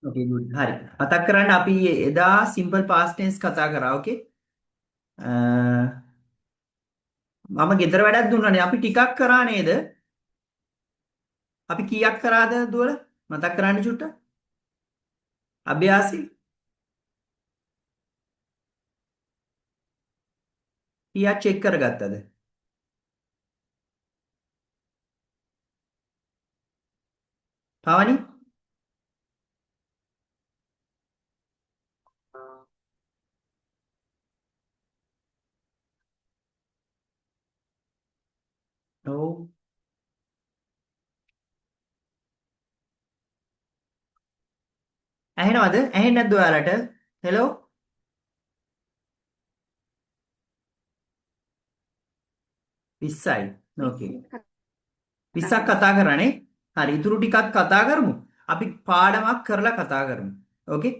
Okay, good. හරි. මතක් කරන්න අපි එදා simple past tense කතා කරා. Okay. මම ගෙදර වැඩක් දුන්නානේ. අපි ටිකක් කරා නේද? අපි කීයක් කරාද දුවල? මතක් කරන්න චුට්ටක්. අභ්‍යාසي කීයක් චෙක් කරගත්තද? පවනි? ඔව්. ඇහෙනවද? ඇහෙන්නේ නැද්ද ඔයාලට? හෙලෝ? 20යි. Okay. 20ක් කතා කරානේ. හරි. ඉතුරු ටිකක් කතා කරමු. අපි පාඩමක් කරලා කතා කරමු. Okay?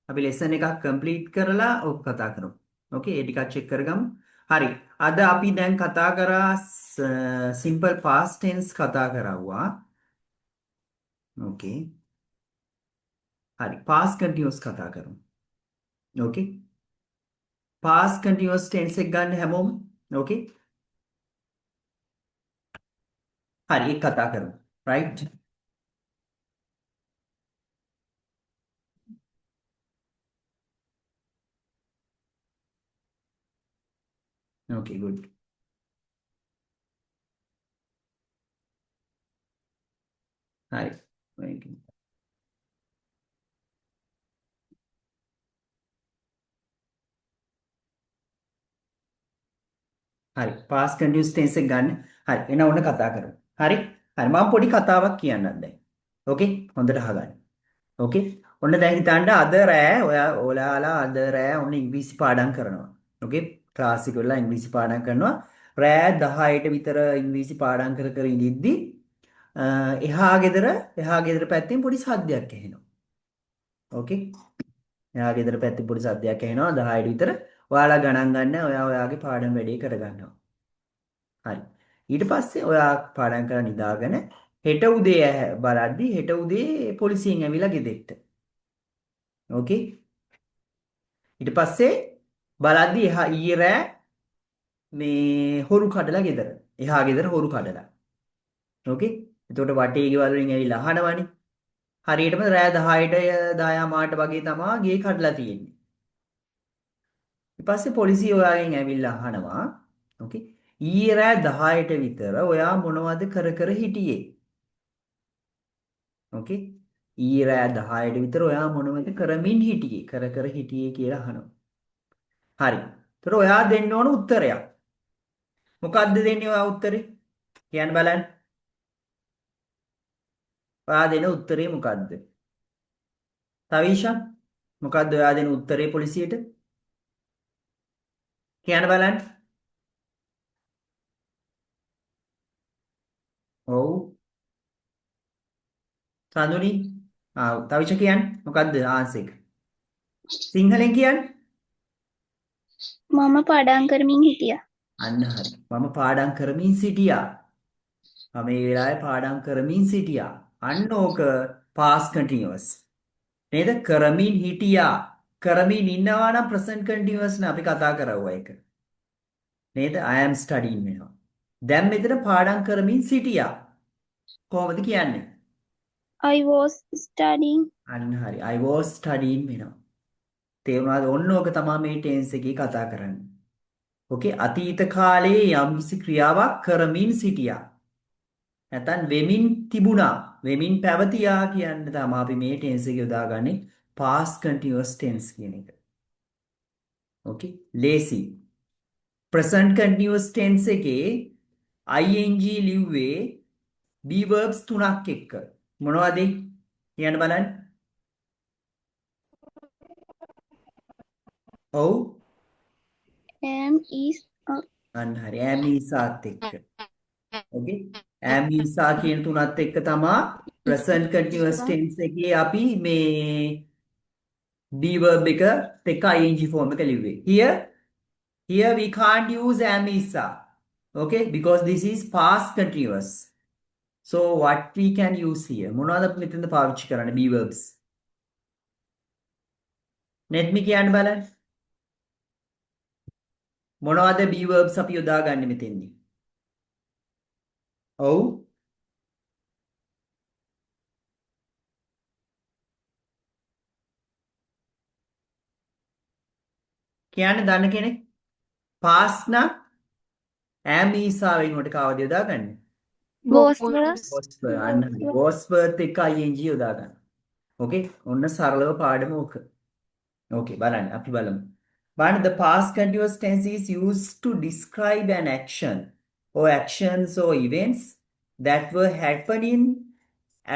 අපි ලෙසන් එකක් කම්ප්ලීට් කරලා ඔක් කතා කරමු. Okay? ඒ ටිකක් චෙක් කරගමු. හරි. අද අපි දැන් කතා කරා simple past tense කතා කරවුවා. Okay. හරි. past continuous කතා කරමු. Okay? past continuous tense එක ගන්න හැමෝම. Okay? හරි. ඒක කතා කරමු. Right? Okay, good. හරි. Thank you. හරි past continuous tense එක ගන්න. හරි එන ඔන්න කතා කරමු. හරි? හරි මම පොඩි කතාවක් කියන්නම් දැන්. ඕකේ? හොඳට අහගන්න. ඕකේ? ඔන්න දැන් හිතන්න අද රෑ ඔයාලා අද රෑ ඔන්න ඉංග්‍රීසි පාඩම් කරනවා. ඕකේ? ක්ලාස් එක වල ඉංග්‍රීසි පාඩම් කරනවා. රෑ 10ට විතර ඉංග්‍රීසි පාඩම් කර කර ඉඳිද්දි එහා ගෙදර පැත්තෙන් පොඩි සද්දයක් ඇහෙනවා. ඕකේ? එහා ගෙදර පැත්තේ පොඩි සද්දයක් ඇහෙනවා 10ට විතර. ඔයාලා ගණන් ගන්න ඔයාගේ පාඩම් වැඩේ කරගන්නවා. හරි. ඊට පස්සේ ඔයා පාඩම් කරලා නිදාගෙන හෙට උදේ බලද්දි හෙට උදේ පොලිසියෙන් ඇවිල්ලා ගෙදෙට්ට. ඕකේ? ඊට පස්සේ බලද්දි එහා ඊයේ රෑ මේ හොරු කඩලා ගෙදර. එහා ගෙදර හොරු කඩලා. ඕකේ? එතකොට වටේ ගෙවල් වලින් ඇවිල්ලා අහනවනේ. හරියටම රෑ 10ට 10 මාට වගේ තමා ගේ කඩලා තියෙන්නේ. ඊට පස්සේ පොලිසිය ඔයාගෙන් ඇවිල්ලා අහනවා. ඕකේ? ඊයේ රෑ 10ට විතර ඔයා මොනවද කර කර හිටියේ? ඕකේ ඊයේ රෑ 10ට විතර ඔයා මොනවද කරමින් හිටියේ කර කර හිටියේ කියලා අහනවා. හරි. ඒතර ඔයා දෙන්න ඕන උත්තරයක්. මොකද්ද දෙන්නේ ඔයා උත්තරේ? කියන්න බලන්න. ඔයා දෙන උත්තරේ මොකද්ද? තවීෂා මොකද්ද ඔයා දෙන උත්තරේ පොලිසියට? කියන්න බලන්න. ඔව්. සඳුනි. තවීෂා කියන්න. මොකද්ද ආන්සර් එක? සිංහලෙන් කියන්න. මම පාඩම් කරමින් හිටියා. අන්න හරි. මම පාඩම් කරමින් සිටියා. මම මේ වෙලාවේ පාඩම් කරමින් සිටියා. අන්න ඕක past continuous. නේද? කරමින් හිටියා. කරමින් ඉන්නවා නම් present continuous නේ අපි කතා කරවුවා ඒක. නේද? I am studying වෙනවා. දැන් මෙතන පාඩම් කරමින් සිටියා. කොහොමද කියන්නේ? I was studying. අන්න හරි. I was studying වෙනවා. තේරුණාද? ඔන්න ඕක තමයි මේ tense එකේ කතා කරන්නේ. ඕකේ අතීත කාලයේ යම්කිසි ක්‍රියාවක් කරමින් සිටියා. නැත්නම් වෙමින් තිබුණා. වෙමින් පැවතියා කියන්න තමයි අපි මේ tense එක යොදාගන්නේ past continuous tense කියන එක. ඕකේ ලේසි. present continuous tense එකේ ing ලිව්වේ be verbs තුනක් එක්ක. මොනවද? කියන්න බලන්න. ඔව්. Am is a. අන්න හරි. am is ආත් එක්ක. ඕකේ. am is ආ කියන තුනත් එක්ක තමයි present continuous tense එකේ අපි මේ be verb එක එක්ක ing form එක ලිව්වේ. Here we can't use am is ආ. Okay, because this is past continuous. So what we can use here? මොනවද අපි මෙතෙන්ද පාවිච්චි කරන්නේ be verbs? නෙත්මි කියන්න බලන්න. මොනවද be verbs අපි යොදාගන්නේ මෙතෙන්දී? ඔව්. කියන්න දන්න කෙනෙක්? past නම් am is ආ වෙනුවට කවද යොදාගන්නේ? Was was were. අන්න හරි. was were එක්ක ing යොදා ගන්න. ඕකේ. ඔන්න සරලව පාඩම ඕක. ඕකේ බලන්න අපි බලමු. බලන්න the past continuous tense is used to describe an action or actions or events that were happening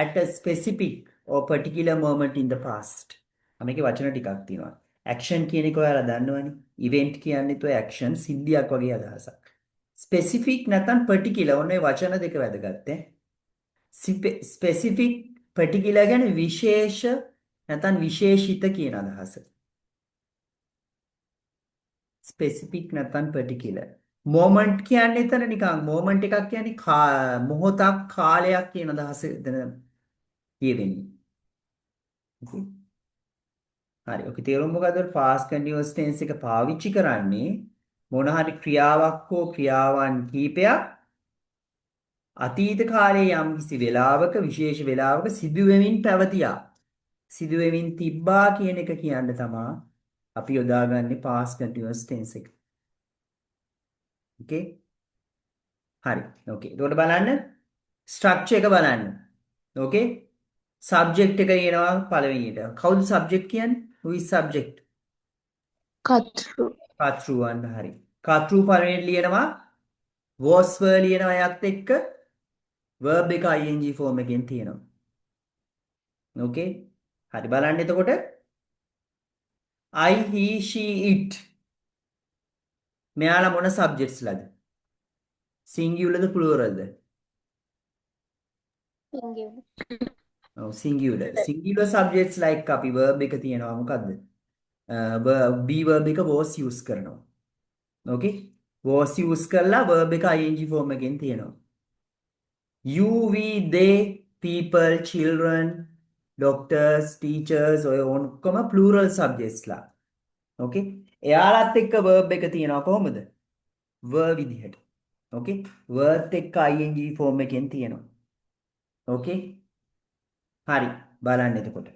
at a specific or particular moment in the past. මේකේ වචන ටිකක් තියෙනවා. action කියන එක ඔයාලා දන්නවනේ. event කියන්නේත් ඔය action සිද්ධියක් වගේ අදහසක්. specific නැත්නම් particular ඔන්න ඒ වචන දෙක වැදගත් ස්පෙසිෆික් particular කියන්නේ විශේෂ නැත්නම් විශේෂිත කියන අදහස. ස්පෙසිෆික් නැත්නම් particular. moment කියන්නේ එතන නිකන් moment එකක් කියන්නේ මොහොතක් කාලයක් කියන අදහස එතන කියවෙන්නේ. හරි. ඔක තේරුම මොකද? past continuous tense එක පාවිච්චි කරන්නේ මොන හරි ක්‍රියාවක් හෝ ක්‍රියාවන් කීපයක් අතීත කාලයේ යම් කිසි වෙලාවක විශේෂ වෙලාවක සිදුවෙමින් පැවතියා. සිදුවෙමින් තිබ්බා කියන එක කියන්න තමයි අපි යොදාගන්නේ past continuous tense එක. okay හරි. okay එතකොට බලන්න structure එක බලන්න. okay subject එක එනවා පළවෙනියට. කවුද subject කියන්නේ? who is subject? Katru. කතෘ වන්න හරි. කතෘ පළවෙනියට ලියනවා was were ලියනවා යත් එක්ක verb එක ing form එකෙන් තියෙනවා. okay හරි බලන්න එතකොට I he she it මෙයාලා මොන subjects ලද? singular ද plural ද? singular. singular subjects like අපි verb එක තියෙනවා මොකද්ද? be verb එක was use කරනවා. okay was use කරලා verb එක ing form එකෙන් තියෙනවා. you we they people children doctors teachers ඔය ඔක්කොම plural subjects ලා. okay එයාලත් එක්ක verb එක තියෙනවා කොහොමද? were විදිහට. okay were එක්ක ing form එකෙන් තියෙනවා. okay හරි බලන්න එතකොට.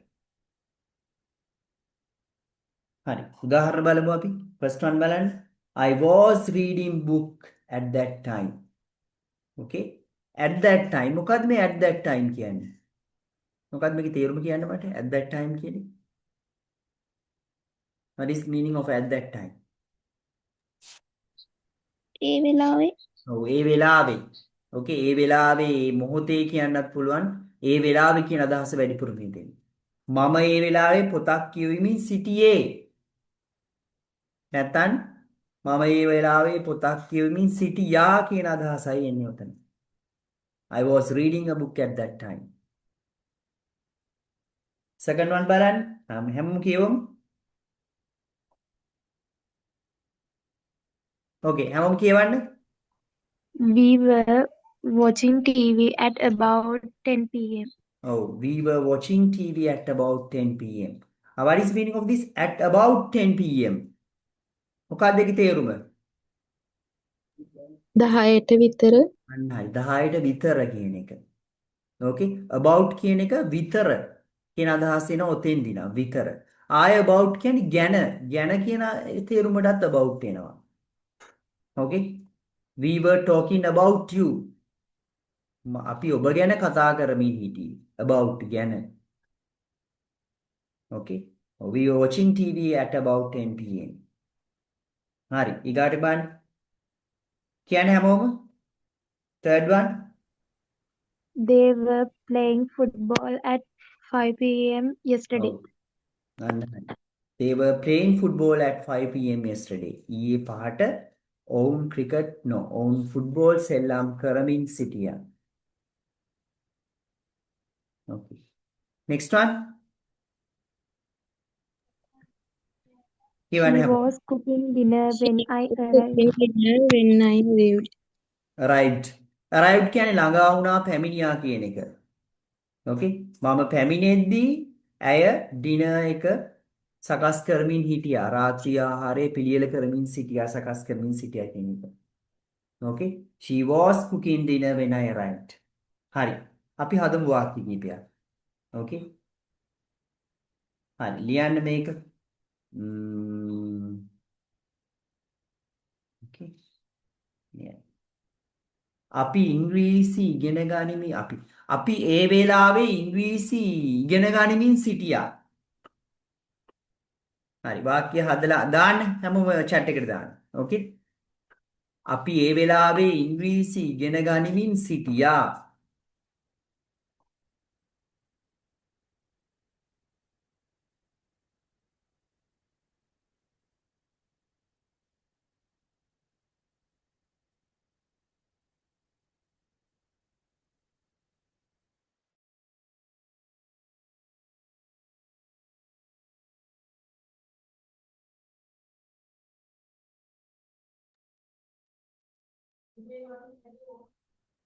හරි උදාහරණ බලමු අපි. first one බලන්න. I was reading book at that time. okay at that time මොකද්ද මේ at that time කියන්නේ? මොකද්ද මේකේ තේරුම කියන්න මට at that time කියන්නේ? what is meaning of at that time? ඒ වෙලාවේ. ඔව් ඒ වෙලාවේ. okay ඒ වෙලාවේ මේ මොහොතේ කියන්නත් පුළුවන්. ඒ වෙලාවේ කියන අදහස වැඩිපුර දෙන්නේ. මම ඒ වෙලාවේ පොතක් කියවමින් සිටියේ. නැත්නම් මම ඒ වෙලාවේ පොතක් කියවමින් සිටියා කියන අදහසයි එන්නේ උතන. I was reading a book at that time. second one බලන්න. හැමෝම කියවමු. okay හැමෝම කියවන්න. We were watching TV at about 10 p.m. oh we were watching TV at about 10 p.m. what is meaning of this at about 10 p.m. මොකක්ද ඒකේ තේරුම? 10ට විතර. අන්න හරි 10ට විතර කියන එක. okay about කියන එක විතර කියන අදහස එන ඔතෙන්දී නා විතර. ආය about කියන්නේ ගැන කියන තේරුමටත් about එනවා. okay we were talking about you. අපි ඔබ ගැන කතා කරමින් හිටියේ. about ගැන. okay we were watching TV at about 10 p.m. හරි ඊගාට බලන්න. කියන්නේ හැමෝම third one. They were playing football at 5 p.m. yesterday. අන්න හරි. They were playing football at 5 p.m. yesterday. ඊයේ පහට ඔවුන් ක්‍රිකට් ඔවුන් ෆුට්බෝල් සෙල්ලම් කරමින් සිටියා. okay next one. He කියවන්න හැමෝම. was cooking dinner when I arrived. arrived කියන්නේ ළඟා වුණා පැමිණියා කියන එක. okay මම පැමිණෙද්දී ඇය ඩිනර් එක සකස් කරමින් හිටියා. රාත්‍රී ආහාරය පිළියෙල කරමින් සිටියා. සකස් කරමින් සිටියා කියන එක. Okay? She was cooking dinner when I arrived. හරි. අපි හදමු වාක්‍ය කිහිපයක්. Okay? හරි. ලියන්න මේක. Okay. Yeah. අපි ඉංග්‍රීසි ඉගෙන ගනිමින් අපි ඒ වෙලාවේ ඉංග්‍රීසි ඉගෙන ගනිමින් සිටියා. හරි වාක්‍ය හදලා දාන්න හැමෝම chat එකට දාන්න. ඕකේ? අපි ඒ වෙලාවේ ඉංග්‍රීසි ඉගෙන ගනිමින් සිටියා.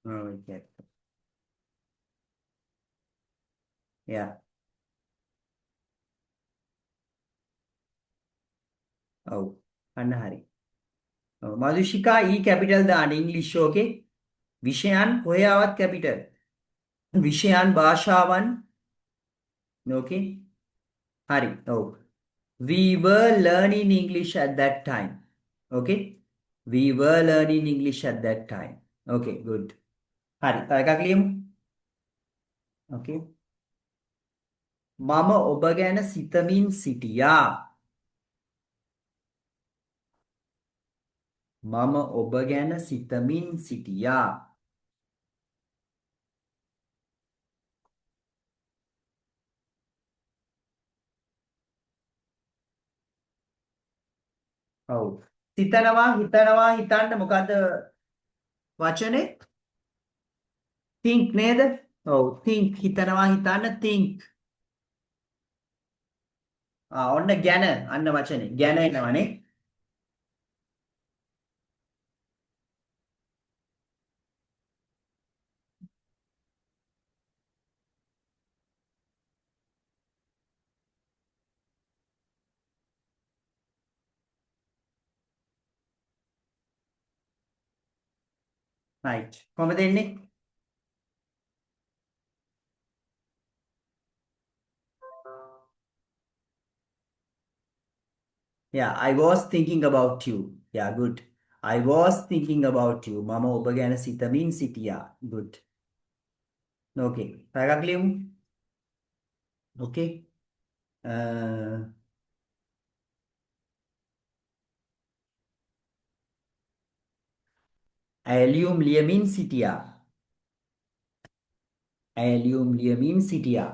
Okay. Yeah. ඔව්. අන්න හරි. ඔව් මදුෂිකා ඊ කැපිටල් දාන්න ඉංග්‍රීසි ඕකේ? විෂයන් කොහේවත් කැපිටල්. විෂයන් භාෂාවන් ඕකේ? හරි. ඔව්. We were learning English at that time. Okay? We were learning English at that time. Okay, good. හරි. තව එකක් ලියමු. Okay. මම ඔබ ගැන සිතමින් සිටියා. මම ඔබ ගැන සිතමින් සිටියා. ඔව්. හිතනවා හිතන්න මොකද්ද වචනේ? think නේද? ඔව් think හිතනවා හිතන්න think. ඔන්න ගැන අන්න වචනේ. ගැන එනවනේ. right. කොහමද එන්නේ? Yeah, I was thinking about you. Yeah, good. I was thinking about you. මම ඔබ ගැන සිතමින් සිටියා. Good. Okay. තව එකක් ලියමු. Okay. ඇලියුම් ලියමින් සිටියා. ඇලියුම් ලියමින් සිටියා.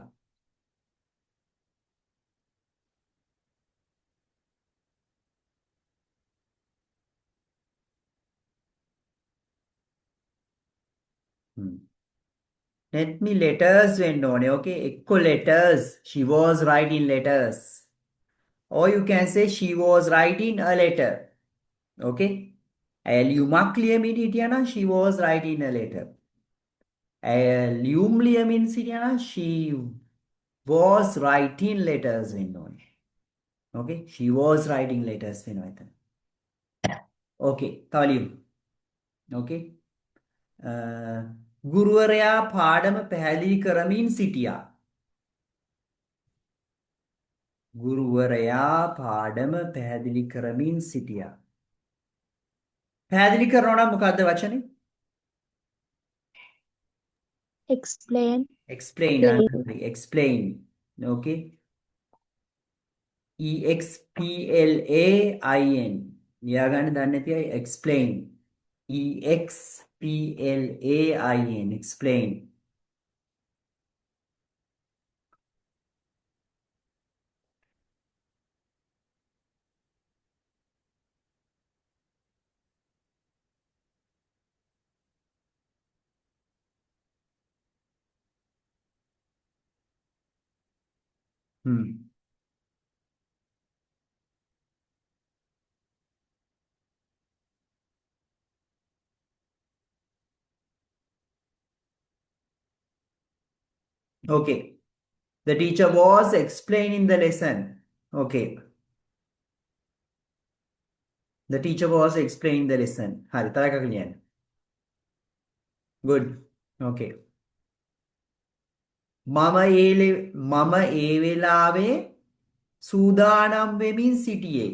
Let me letters වෙන්න ඕනේ. Okay. එක්ක letters. She was writing letters. Or you can say she was writing a letter. Okay. ඇලියුමක් ලියමින් හිටියා නම් she was writing a letter. ඇලියුම් ලියමින් සිටියා නම් she was writing letters වෙන්න ඕනේ. Okay. She was writing letters වෙනවා එතන. Okay. තව ලියමු. Okay. ගුරුවරයා පාඩම පැහැදිලි කරමින් සිටියා. ගුරුවරයා පාඩම පැහැදිලි කරමින් සිටියා. පැහැදිලි කරනවා නම් මොකද්ද වචනේ? explain, explain. Explain. Okay. EXPLAIN. ලියාගන්න දන්නේ නැති අය explain. EXPLAIN. explain. Okay. The teacher was explaining the lesson. Okay. The teacher was explaining the lesson. හරි තව එකක් ලියන්න. Good. Okay. මම ඒ වෙලාවේ සූදානම් වෙමින් සිටියේ.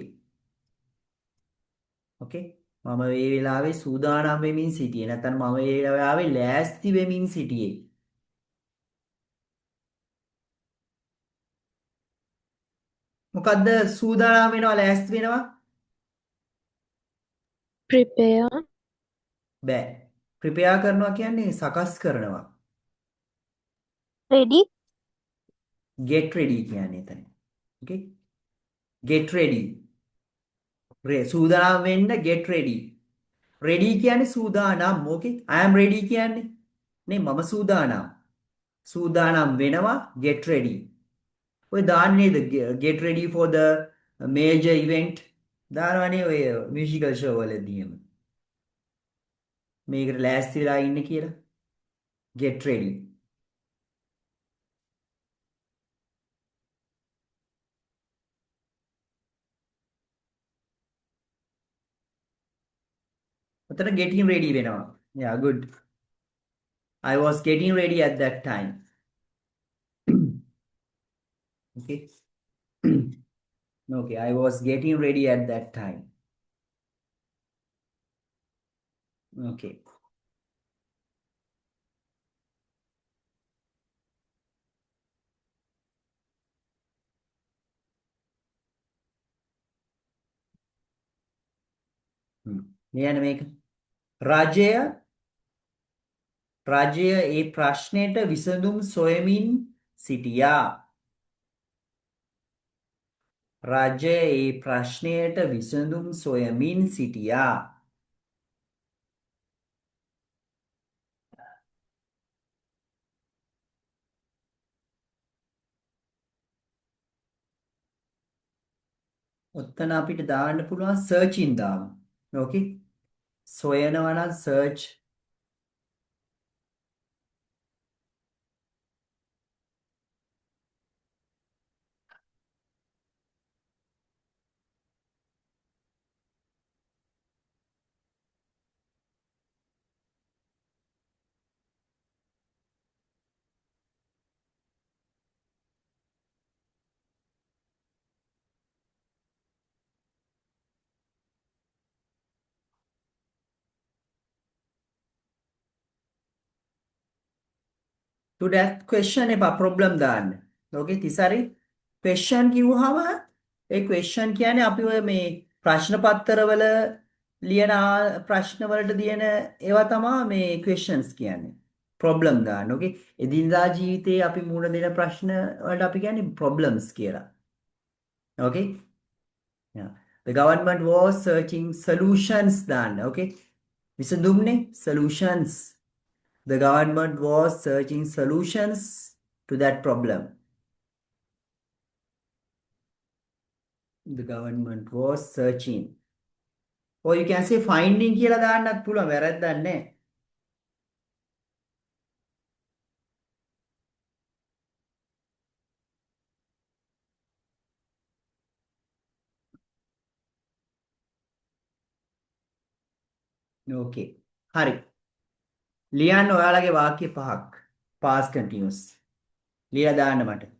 Okay. මම ඒ වෙලාවේ සූදානම් වෙමින් සිටියේ. නැත්නම් මම ඒ වෙලාවේ ලෑස්ති වෙමින් සිටියේ. මොකද්ද සූදානම් වෙනවා ලෑස්ති වෙනවා? prepare, බෑ. ප්‍රිපෙයාර් කරනවා කියන්නේ සකස් කරනවා. ready, get ready කියන්නේ එතන. Okay? get ready. සූදානම් වෙන්න get ready. ready කියන්නේ සූදානම්. Okay? I am ready කියන්නේ නේ මම සූදානම්. සූදානම් වෙනවා get ready. ඔය දාන්නේ නේද get ready for the major event දානවනේ ඔය musical show වලදීම. මේකට ලෑස්ති වෙලා ඉන්න කියලා get ready. ඔතන getting ready වෙනවා. Yeah, good. I was getting ready at that time. Okay. Okay, I was getting ready at that time. Okay. ලියන්න මේක. රජය ඒ ප්‍රශ්නයට විසඳුම් සොයමින් සිටියා. රජය ඒ ප්‍රශ්නයට විසඳුම් සොයමින් සිටියා. ඔත්තන අපිට දාන්න පුළුවන් searching දාමු. Okay? සොයනවා නම් search. To that question එපා problem දාන්න. Okay තිසරි question කිව්වහම ඒ question කියන්නේ අපි ඔය මේ ප්‍රශ්න පත්‍රවල ලියන ප්‍රශ්න වලට දින ඒවා තමයි මේ questions කියන්නේ. problem දාන්න. Okay එදිනදා ජීවිතේ අපි මුහුණ දෙන ප්‍රශ්න වලට අපි කියන්නේ problems කියලා. Okay? Yeah. The government was searching solutions දාන්න. Okay? විසඳුම්නේ solutions. The government was searching solutions to that problem. The government was searching. Or you can say finding කියලා දාන්නත් පුළුවන් වැරද්දක් නැහැ. Okay. හරි. ලියන්න ඔයාලගේ වාක්‍ය පහක්. Past continuous. ලියලා දාන්න මට.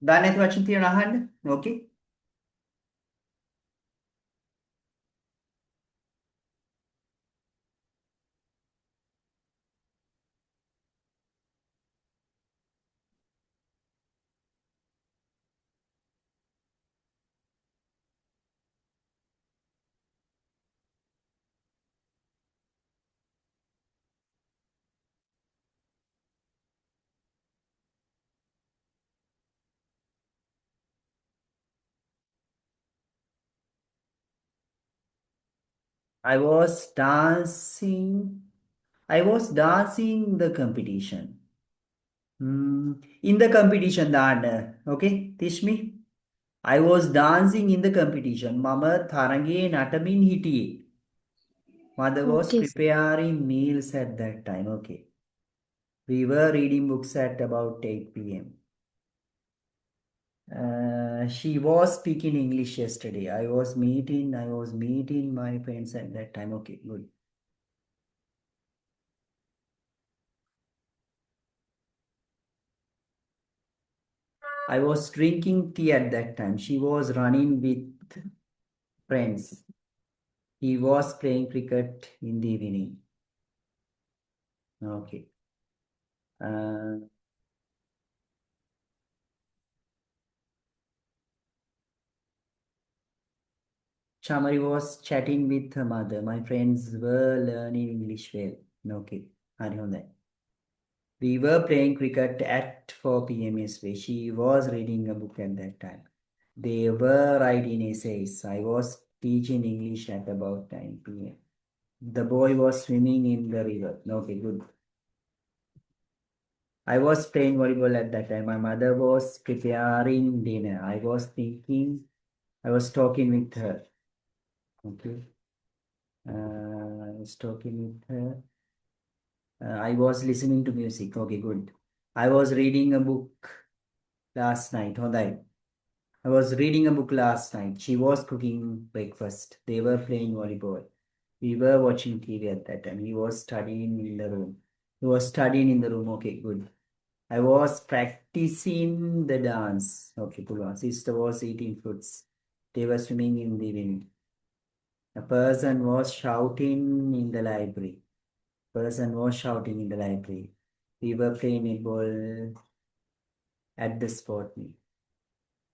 දන්නේ නැති වචන තියෙනවා අහන්න. ඕකේ. I was dancing. I was dancing the competition. In the competition දාන්න. Okay, Tishmi. I was dancing in the competition. මම තරඟේ නටමින් හිටියේ. Mother was Okay. preparing meals at that time. Okay. We were reading books at about 8 p.m. She was speaking English yesterday. I was meeting my friends at that time. Okay, good. I was drinking tea at that time. She was running with friends. He was playing cricket in the evening. Okay. Uh, Chamari was chatting with her mother. My friends were learning English well. Okay. හරි හොඳයි. We were playing cricket at 4 p.m. yesterday. She was reading a book at that time. They were writing essays. I was teaching English at about 9 p.m. The boy was swimming in the river. Okay, good. I was playing volleyball at that time. My mother was preparing dinner. I was talking with her. Okay. I was talking with her. I was listening to music. Okay, good. I was reading a book last night. හොඳයි. I was reading a book last night. She was cooking breakfast. They were playing volleyball. We were watching TV at that time. He was studying in the room. He was studying in the room. Okay, good. I was practicing the dance. Okay, පුළුවන්. Sister was eating fruits. They were swimming in the wind. A person was shouting in the library. Person was shouting in the library. We were playing netball at the sport meet.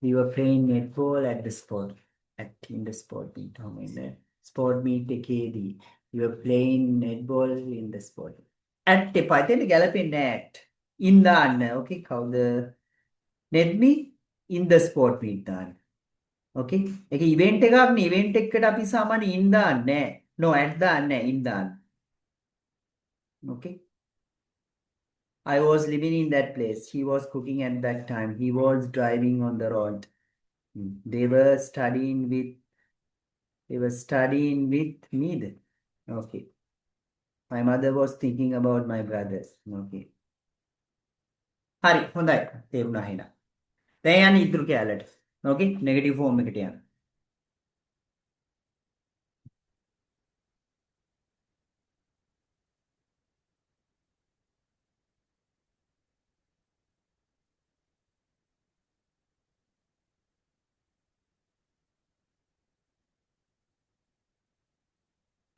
We were playing netball at the sport at in the sport meet. Oh my God. Sport meet එකේදී. We were playing netball in the sport. At එපා. එතන ගැලපෙන්නේ at. In දාන්න. Okay, කවුද? net me in the sport meet දාන්න. Okay. ඒක event එකක් නේ. event එකකට අපි සාමාන්‍ය in දාන්නේ නැහැ. No, at දාන්නේ නැහැ. in දාන්න. Okay. I was living in that place. He was cooking at that time. He was driving on the road. They were studying with me then. Okay. My mother was thinking about my brothers. Okay. හරි හොඳයි. තේරුණා එහෙනම්. දැන් යන්නේ ඉතුරු කැලලට. Okay? negative form එකට යන්න.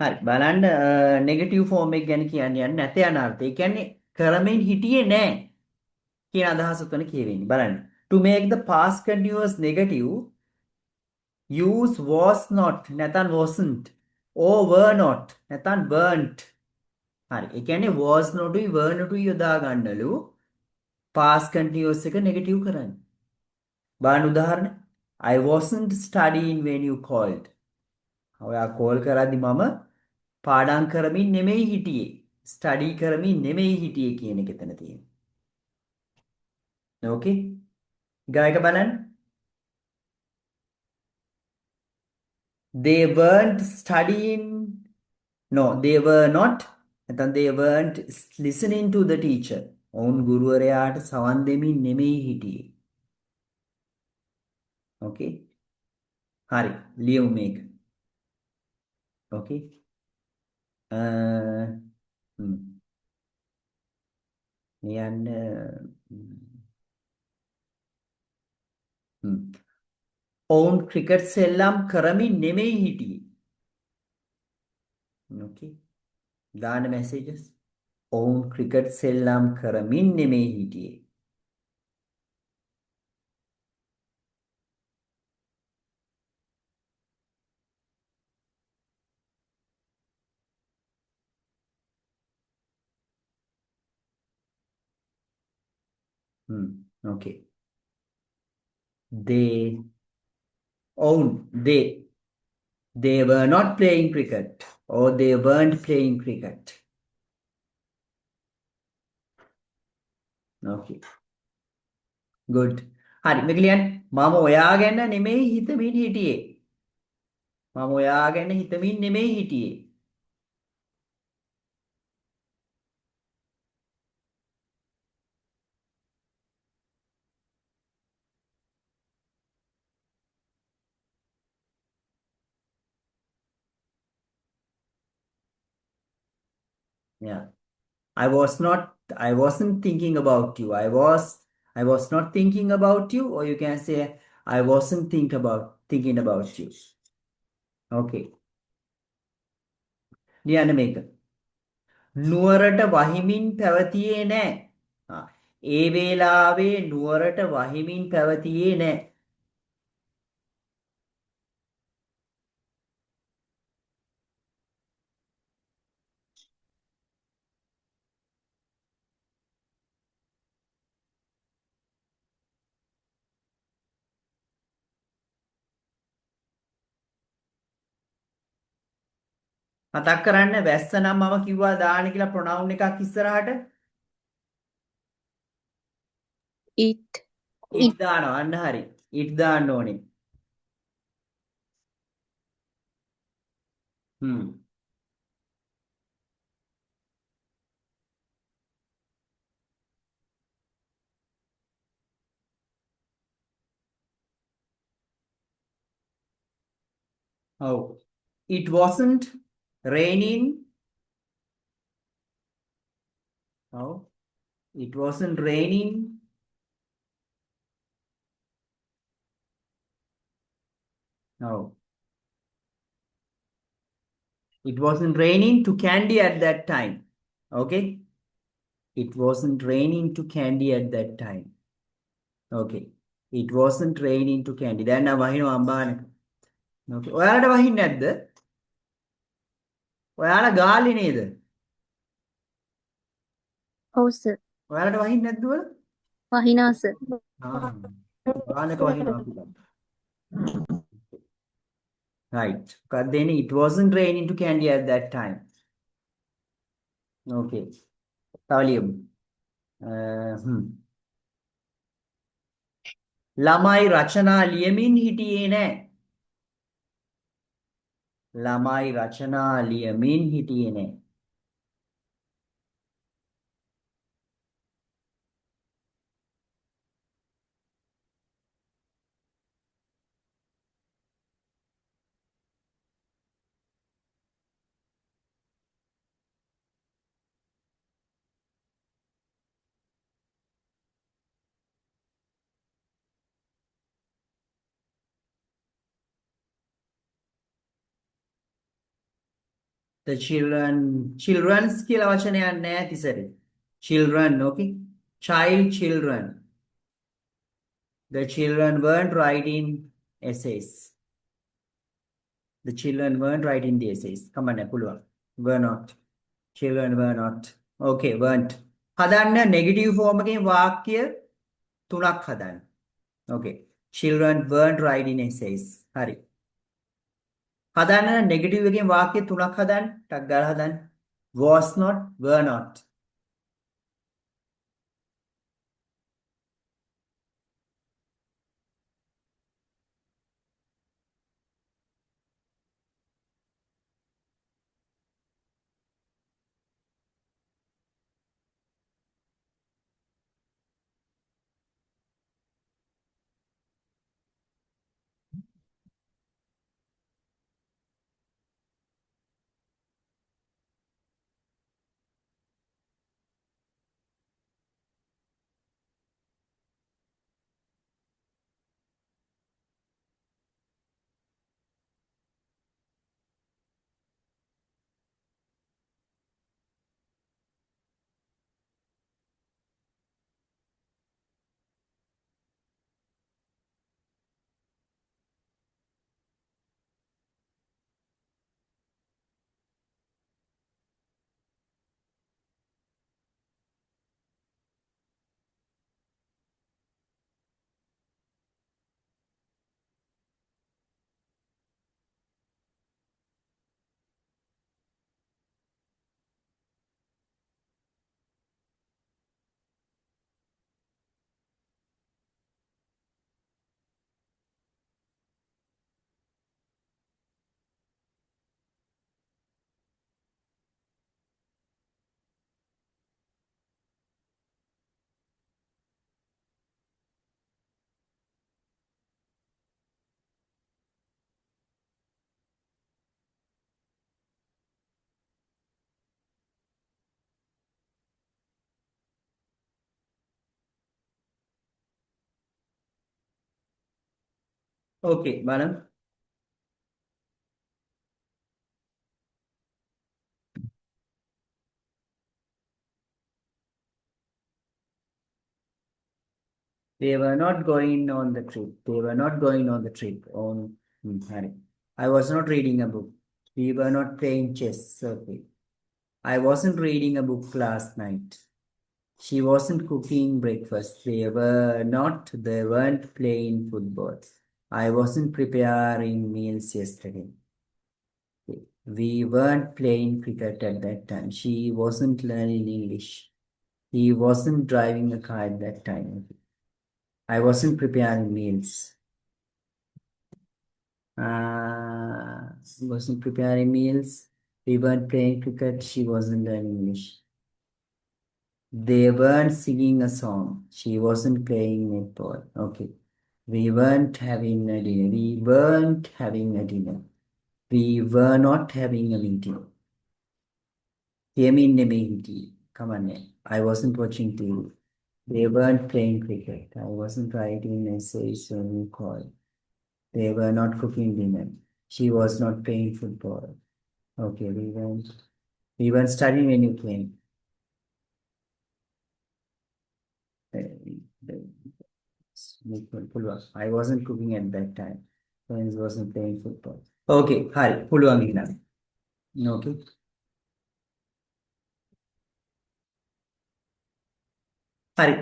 හරි බලන්න නෙගටිව් ෆෝම් එක ගැන කියන්න යන්නේ නැත යන අර්ථය. ඒ කියන්නේ කරමින් හිටියේ නැහැ කියන අදහස උතන කියවෙන්නේ. බලන්න. To make the past continuous negative, use was not නැත්නම් wasn't or were not නැත්නම් weren't. හරි. ඒ කියන්නේ was not උයි were not උයි යොදා ගන්නලු past continuous එක negative කරන්න. බලන්න උදාහරණ. I wasn't studying when you called. ඔයා කෝල් කරද්දි මම පාඩම් කරමින් නෙමෙයි හිටියේ. ස්ටඩි කරමින් නෙමෙයි හිටියේ කියන එක එතන තියෙනවා. ඕකේ? ගායක බලන්න. They weren't studying. No, they were not. නැත්නම් they weren't listening to the teacher. ඔවුන් ගුරුවරයාට සවන් දෙමින් නෙමෙයි හිටියේ. Okay? හරි. ලියමු මේක. Okay? ලියන්න ඔවුන් ක්‍රිකට් සෙල්ලම් කරමින් නෙමෙයි හිටියේ. Okay. දාන්න messages. ඔවුන් ක්‍රිකට් සෙල්ලම් කරමින් නෙමෙයි හිටියේ. Okay. They, ඔවුන්, they were not playing cricket or they weren't playing cricket. Okay. Good. හරි මේක ලියන්න. මම ඔයා ගැන නෙමෙයි හිතමින් හිටියේ. මම ඔයා ගැන හිතමින් නෙමෙයි හිටියේ. Yeah. I wasn't thinking about you. I was not thinking about you, or you can say I wasn't thinking about you. Okay. ලියන්න මේක. නුවරට වහිමින් පැවතියේ නැහැ. ඒ වේලාවේ නුවරට වහිමින් පැවතියේ නැහැ. මතක් කරන්න වැස්ස නම් මම කිව්වා දාන්න කියලා ප්‍රොනවුන් එකක් ඉස්සරහට. It. it දානවා. අන්න හරි. it දාන්න ඕනේ. Oh, it wasn't raining. Oh, it wasn't raining. No. It wasn't raining to Candy at that time. Okay. It wasn't raining to Candy at that time. Okay. It wasn't raining to Candy. දැන් නම් වහිනවා අම්බානේ. Okay. ඔයාලට වහින්නේ නැද්ද? ඔයාලා ගාලේ නේද? Oh, sir. ඔයාලට වහින්නේ නැද්ද වල? Wahina, sir. ගානක වහිනවා කියලා. Right. But then it wasn't raining to Candy at that time. Okay. තව ලියමු. ළමයි රචනා ලියමින් හිටියේ නෑ. ළමයි රචනා ලියමින් හිටියේ නෑ. The children's කියලා වචනයක් නෑ තිසරේ. Children, okay? Children. The children weren't writing essays. The children weren't writing the essays. Come on, පුළුවන්. Were not. Children were not. Okay, weren't. හදන්න negative form එකෙන් වාක්‍ය තුනක් හදන්න. Okay. Children weren't writing essays. හරි. හදන්න negative එකෙන් වාක්‍ය තුනක් හදන්න. ටක් ගාලා හදන්න. Was not, were not. Okay, බලමු. They were not going on the trip. They were not going on the trip. Hari. I was not reading a book. We were not playing chess. Okay. I wasn't reading a book last night. She wasn't cooking breakfast. They weren't playing football. I wasn't preparing meals yesterday. We weren't playing cricket at that time. She wasn't learning English. He wasn't driving a car at that time. I wasn't preparing meals. Wasn't preparing meals. We weren't playing cricket. She wasn't learning English. They weren't singing a song. She wasn't playing netball. Okay. We weren't having a dinner. We weren't having a dinner. We were not having a meeting. Come on, man. I wasn't watching TV. They weren't playing cricket. I wasn't writing essays when you called. They were not cooking dinner. She was not playing football. Okay, we weren't studying when you came. I wasn't cooking at that time. Friends wasn't playing football. Okay, hari, පුළුවන් ඉන්නවා. Okay. හරි.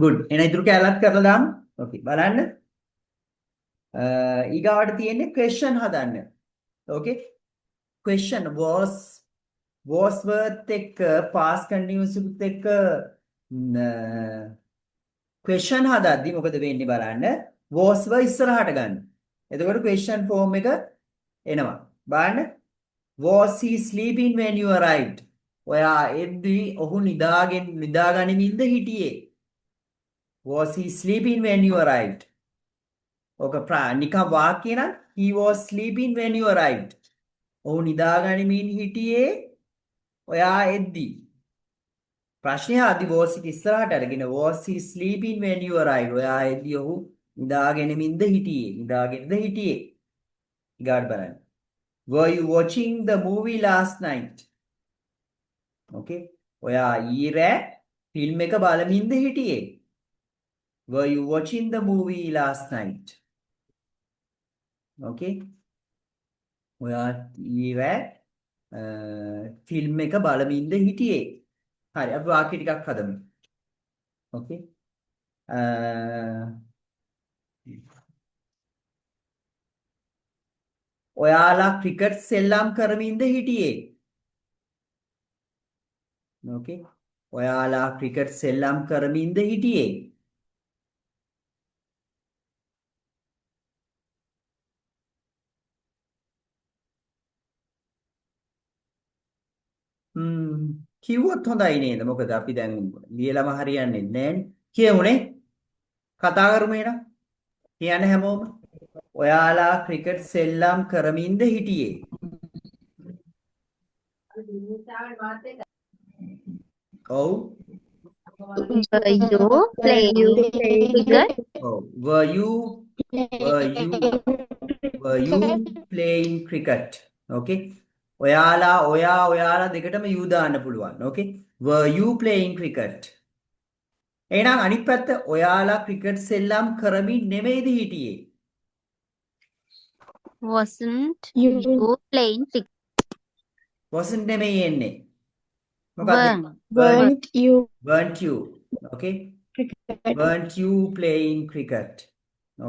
good. එහෙනම් ඉතුරු කැලලත් කරලා දාමු. Okay, බලන්න. ඊගාවට තියෙන්නේ question හදන්න. Okay. Question was worth එක්ක past continuous එකත් එක්ක question හදද්දි මොකද වෙන්නේ බලන්න. was වල ඉස්සරහට ගන්න. එතකොට question form එක එනවා. බලන්න. Was he sleeping when you arrived? ඔයා එද්දි ඔහු නිදාගනිමින්ද හිටියේ? Was he sleeping when you arrived? ඕක නිකන් වාක්‍ය නම් he was sleeping when you arrived. ඔහු නිදාගනිමින් හිටියේ ඔයා එද්දි. ප්‍රශ්නය ආදි was එක ඉස්සරහට අරගෙන was he sleeping when you arrived? ඔයා එද්දි ඔහු නිදාගෙනමින්ද හිටියේ? ඊගාට බලන්න. Were you watching the movie last night? Okay. ඔයා ඊරෑ ෆිල්ම් එක බලමින්ද හිටියේ? Were you watching the movie last night? Okay. ඔයා ඊරෑ ෆිල්ම් එක බලමින්ද හිටියේ? හරි අපි වාක්‍ය ටිකක් හදමු. Okay. ඔයාලා ක්‍රිකට් සෙල්ලම් කරමින්ද හිටියේ? Okay. ඔයාලා ක්‍රිකට් සෙල්ලම් කරමින්ද හිටියේ? කිව්වොත් හොඳයි නේද? මොකද අපි දැන් ලියලම හරියන්නේ නැහැ. කියමුනේ. කතා කරමු එහෙනම්. කියන්න හැමෝම. ඔයාලා ක්‍රිකට් සෙල්ලම් කරමින්ද හිටියේ? ඔව්. Were you playing cricket? ඔව්. Were you playing cricket? Okay. ඔයාලා දෙකටම you දාන්න පුළුවන්. Okay. Were you playing cricket? එහෙනම් අනිත් පැත්ත ඔයාලා ක්‍රිකට් සෙල්ලම් කරමින් නෙමෙයිද හිටියේ? Wasn't You you playing cricket? wasn't නෙමෙයි එන්නේ. මොකද්ද? weren't you weren't you? Okay. cricket? Weren't you playing cricket?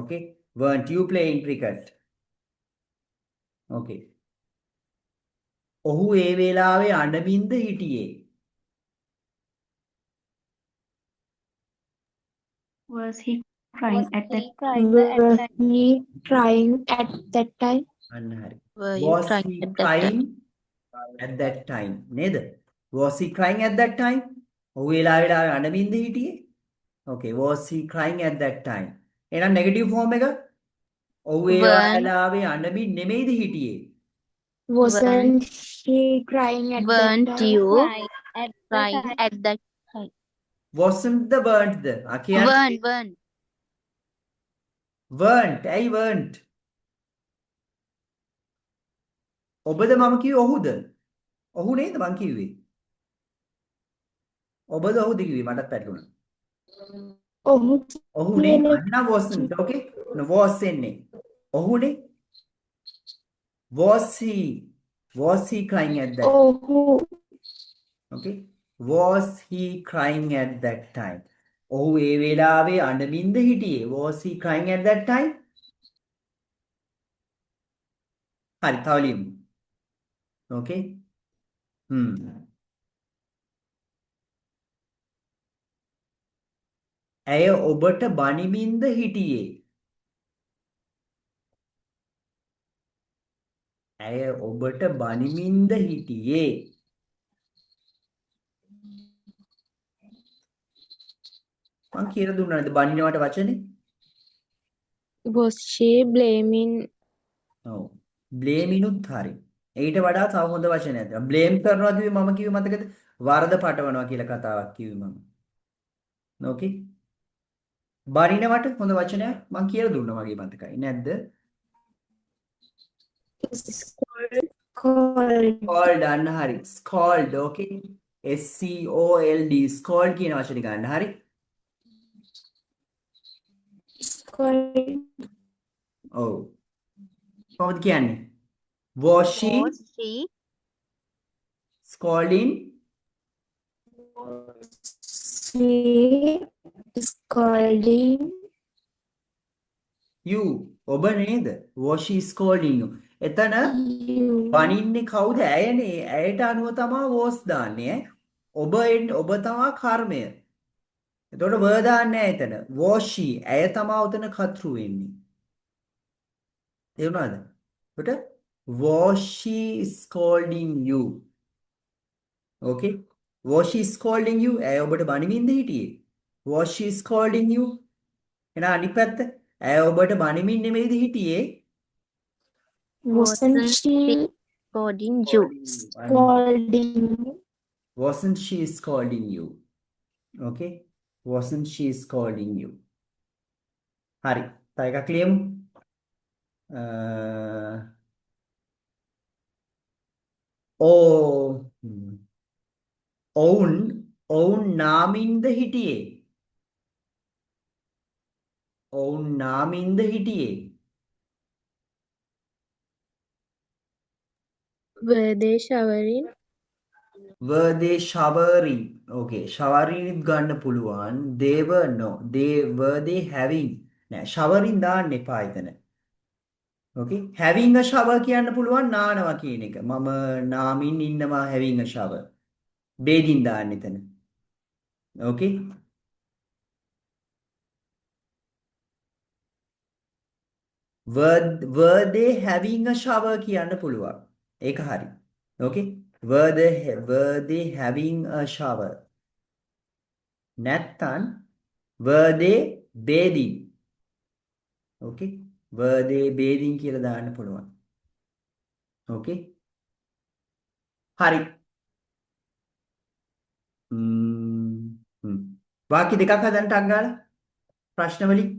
Okay. Weren't you playing cricket? Okay. ඔහු ඒ වෙලාවේ අඬමින්ද හිටියේ? Was he crying at that Was he crying at that time? අන්න හරි. Were you Was crying he at that crying at that time? නේද? Was he crying at that time? ඔහු ඒ වෙලාවේ අඬමින්ද හිටියේ? Okay. Was he crying at that time? එහෙනම් negative form එක ඔහු ඒ වෙලාවේ අඬමින් නෙමෙයිද හිටියේ? Wasn't he crying at that Weren't time? you crying at that time? wasn't the weren't ද කියන්න Weren't. weren't ඇයි weren't ඔබද මම කිව්වේ ඔහුද ඔහු නේද මං කිව්වේ ඔබද ඔහුද කිව්වේ මටත් පැටළුණා ඔහු ඔහුනේ කියන අන්න wasn't okay was එන්නේ ඔහුනේ was he crying at that ඔහු okay was he crying at that time ඔහු ඒ වෙලාවේ අඬමින්ද හිටියේ was he crying at that time හරි තව ලියමු okay ඇය ඔබට බනිමින්ද හිටියේ ඇය ඔබට බනිමින්ද හිටියේ මං කියලා දුන්නාද බනිනවට වචනේ was she blaming ඔව් බ්ලේමිනුත් හරි ඊට වඩා තව හොඳ වචනයක් තියෙනවා බ්ලේම් කරනවා කිව්වේ මම කිව්වේ මතකද වරද පටවනවා කියලා කතාවක් කිව්වේ මම ඕකේ බනිනවට හොඳ වචනයක් මං කියලා දුන්නා වගේ මතකයි නැද්ද called scold අන්න හරි scold okay SCOLD scold කියන වචනේ ගන්න හරි called ඔව් කොහොමද කියන්නේ was she Was she scolding she scolding you ඔබ නේද was she scolding you එතන you බනින්නේ කවුද ඇයනේ ඇයට අනුව තමයි was දාන්නේ ඈ ඔබ තමයි කර්මය එතකොට වර් දාන්නේ නැහැ එතන was she ඇය තමයි උතන කතෘ වෙන්නේ තේරුණාද එතකොට was she scolding you okay was she scolding you ඇය ඔබට බනිමින්ද හිටියේ was she scolding you එහෙනම් අනිත් පැත්ත ඇය ඔබට බනිමින් නෙමෙයිද හිටියේ wasn't she scolding you? scolding wasn't she scolding you okay wasn't she scolding you හරි තව එකක් ලියමු ඔවුන් නාමින්ද හිටියේ ඔවුන් නාමින්ද හිටියේ were they showering were they showering okay showering ඉත් ගන්න පුළුවන් they were no were they having නෑ showering දාන්න එපා එතන okay having a shower කියන්න පුළුවන් නානවා කියන එක මම නාමින් ඉන්නවා having a shower bathing දාන්න එතන okay were they having a shower කියන්න පුළුවන් ඒක හරි okay were they having a shower නැත්තම් were they bathing okay were they bathing කියලා දාන්න පුළුවන් okay හරි වාක්‍ය දෙකක් හදන්න ටක් ගාලා ප්‍රශ්න වලින්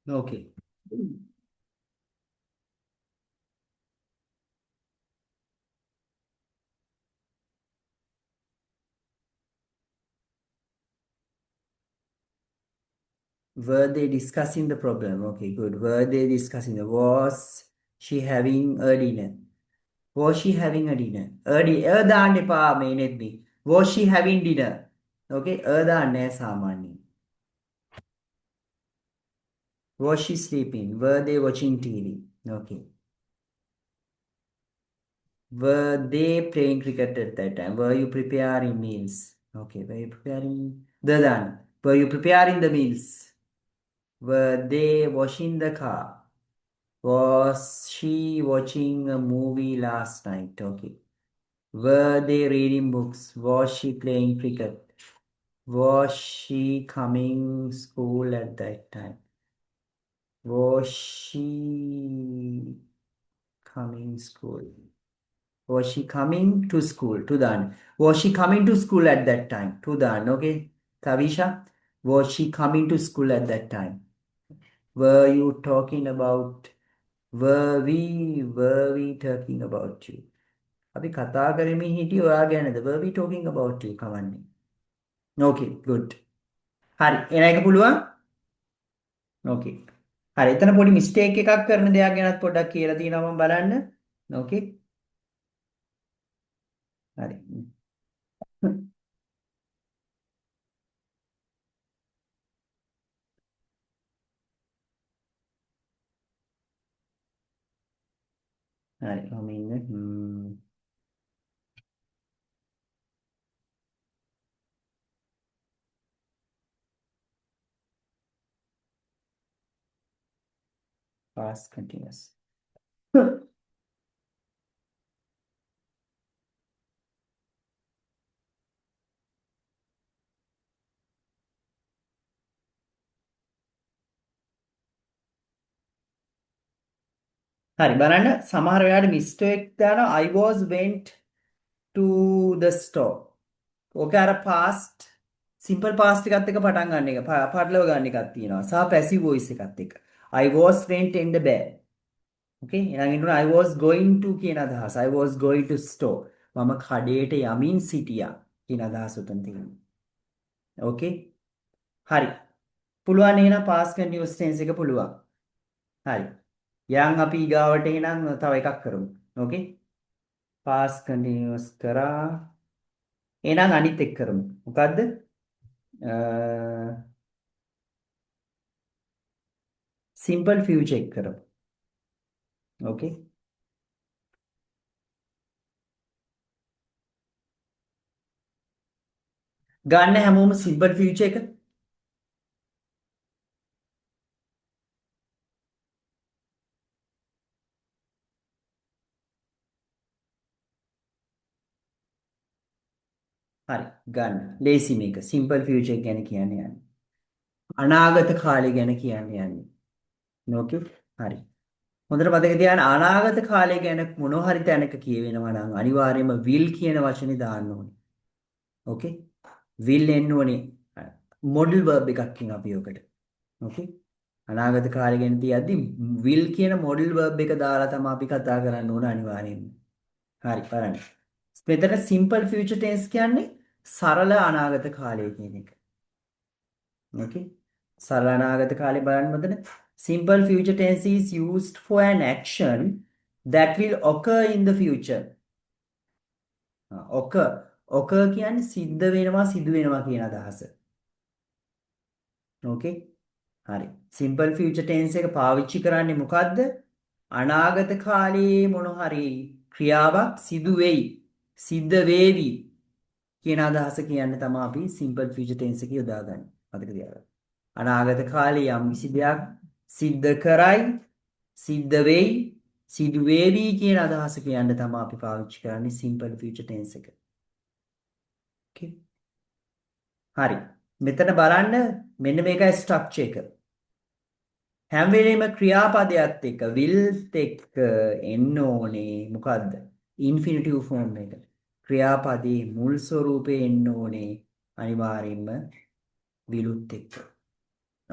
Okay. Were they discussing the problem? Okay, good. Were they discussing the was she having a dinner? Was she having a dinner? දාන්න එපා මේනෙද්දි. Was she having dinner? Okay, දාන්නේ සාමාන්‍යයෙන්. Was she sleeping? Were they watching TV? Okay. Were they playing cricket at that time? Were you preparing meals? Okay, were you preparing the done? Were you preparing the meals? Were they washing the car? Was she watching a movie last night? Okay. Were they reading books? Was she playing cricket? Was she coming school at that time? Was she coming school? Was she coming to school? To Dan. Was she coming to school at that time? To Dan. Okay. Tavisha, was she coming to school at that time? Were you talking about? Were we talking about you? අපි කතා කරමින් හිටියේ ඔයා ගැනද? Were we talking about you? කවන්නේ. Okay, good. හරි. එන එක පුළුවන්? Okay. හරි. එතන පොඩි මිස්ටේක් එකක් කරන දෙයක් ගැනත් පොඩ්ඩක් කියලා තියෙනවා මම බලන්න. Okay. හරි. හරි. මම ඉන්නේ. Past continuous. හරි බලන්න සමහර වෙලාවට මිස්ටේක් දානවා I was went to the store. ඕක අර past simple past එකත් එක්ක පටන් ගන්න එක පටලව ගන්න එකක් තියෙනවා සහ passive voice එකත් එක්ක. I was went in the bed. Okay එහෙනම් ඉන්නවා I was going to කියන අදහස. I was going to store. මම කඩේට යමින් සිටියා කියන අදහස උතන තියෙනවා. Okay හරි. පුළුවන් එහෙනම් past continuous tense එක පුළුවන්. හරි. යන් අපි ඊගාවට එහෙනම් තව එකක් කරමු. Okay past continuous කරා එහෙනම් අනිත් එක කරමු. මොකද්ද? simple future එක කරමු. Okay ගන්න හැමෝම simple future එක. හරි ගන්න. ලේසි මේක. simple future එක ගැන කියන්නේ යන්නේ. අනාගත කාලය ගැන කියන්නේ යන්නේ. Okay හරි. හොඳට මතක තියාගන්න අනාගත කාලය ගැන මොන හරි තැනක කියවෙනවා නම් අනිවාර්යයෙන්ම will කියන වචනේ දාන්න ඕනේ. Okay will එන්න ඕනේ. modal verb එකක් කියන අපි ඔකට. Okay අනාගත කාලය ගැන තියද්දි will කියන modal verb එක දාලා තමයි අපි කතා කරන්න ඕන අනිවාර්යයෙන්ම. හරි බලන්න. මෙතන simple future tense කියන්නේ සරල අනාගත කාලය කියන එක. Okay සරල අනාගත කාලය බලන්න මෙතන simple future tense is used for an action that will occur in the future. occur කියන්නේ සිද්ධ වෙනවා සිදු වෙනවා කියන අදහස. Okay හරි simple future tense එක පාවිච්චි කරන්නේ මොකද්ද? අනාගත කාලයේ මොන හරි ක්‍රියාවක් සිදු වෙයි සිද්ධ වේවි කියන අදහස කියන්න තමයි අපි simple future tense එක යොදාගන්නේ. මතක තියාගන්න. අනාගත කාලේ යම් කිසි දෙයක් සිද්ධ කරයි සිද්ධ වෙයි සිදු වේවි කියන අදහස කියන්න තමයි අපි පාවිච්චි කරන්නේ simple future tense එක. Okay හරි මෙතන බලන්න මෙන්න මේකයි ස්ට්‍රක්චර් එක. හැම වෙලේම ක්‍රියාපදයක් එක්ක will එක්ක එන්න ඕනේ මොකද්ද? infinitive form එක. ක්‍රියාපදයේ මුල් ස්වරූපේ එන්න ඕනේ අනිවාර්යයෙන්ම will එක්ක.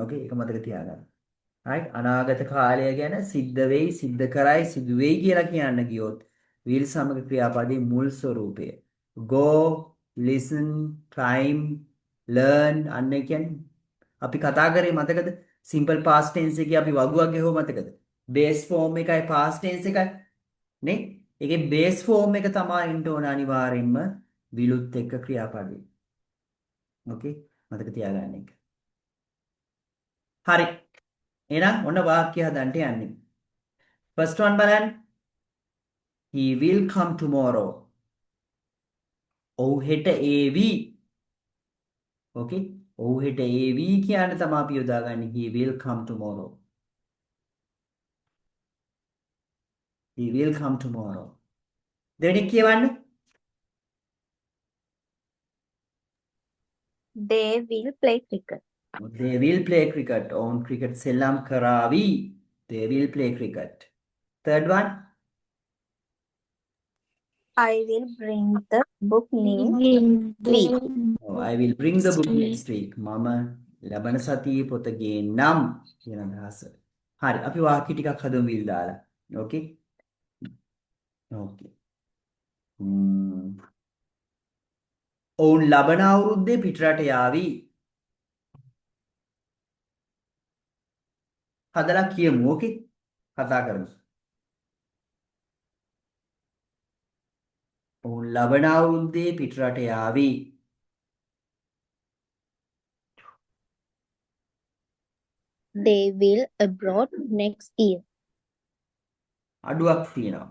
Okay ඒක මතක තියාගන්න. right අනාගත කාලය ගැන සිද්ධ වෙයි සිද්ධ කරයි සිදු වෙයි කියලා කියන්න ගියොත් will සමග ක්‍රියාපදයේ මුල් ස්වරූපය go listen climb learn අන්න ඒ කියන්නේ අපි කතා කරේ මතකද simple past tense එකේ අපි වගුවක් ගෙහුව මතකද base form එකයි past tense එකයි නේ ඒකේ base form එක තමයි ඉන්න ඕන අනිවාර්යෙන්ම විලුත් එක්ක ක්‍රියාපදේ ඕකේ මතක තියාගන්න එක හරි එහෙනම් ඔන්න වාක්‍ය හදන්න යන්නේ first one බලන්න he will come tomorrow ඔහු හෙට ඒවි ඕකේ ඔහු හෙට ඒවි කියන තමයි අපි යොදාගන්නේ he will come tomorrow he will come tomorrow දෙවෙනි කියවන්න They will play cricket. they will play cricket on cricket සෙල්ලම් කරાવી they will play cricket third one I will bring the book next In week. oh, I will bring the book next week මම ලබන සතියේ පොත ගේන්නම් කියන අදහස හරි අපි වාක්‍ය ටිකක් හදමු විල් දාලා ඕකේ ඕකේ ඔවුන් ලබන අවුරුද්දේ පිටරට යාවි හදලා කියමු ඕකේ කතා කරමු ඔවුන් ලබන අවුරුද්දේ පිටරට යාවි They will abroad next year. අඩුවක් තියෙනවා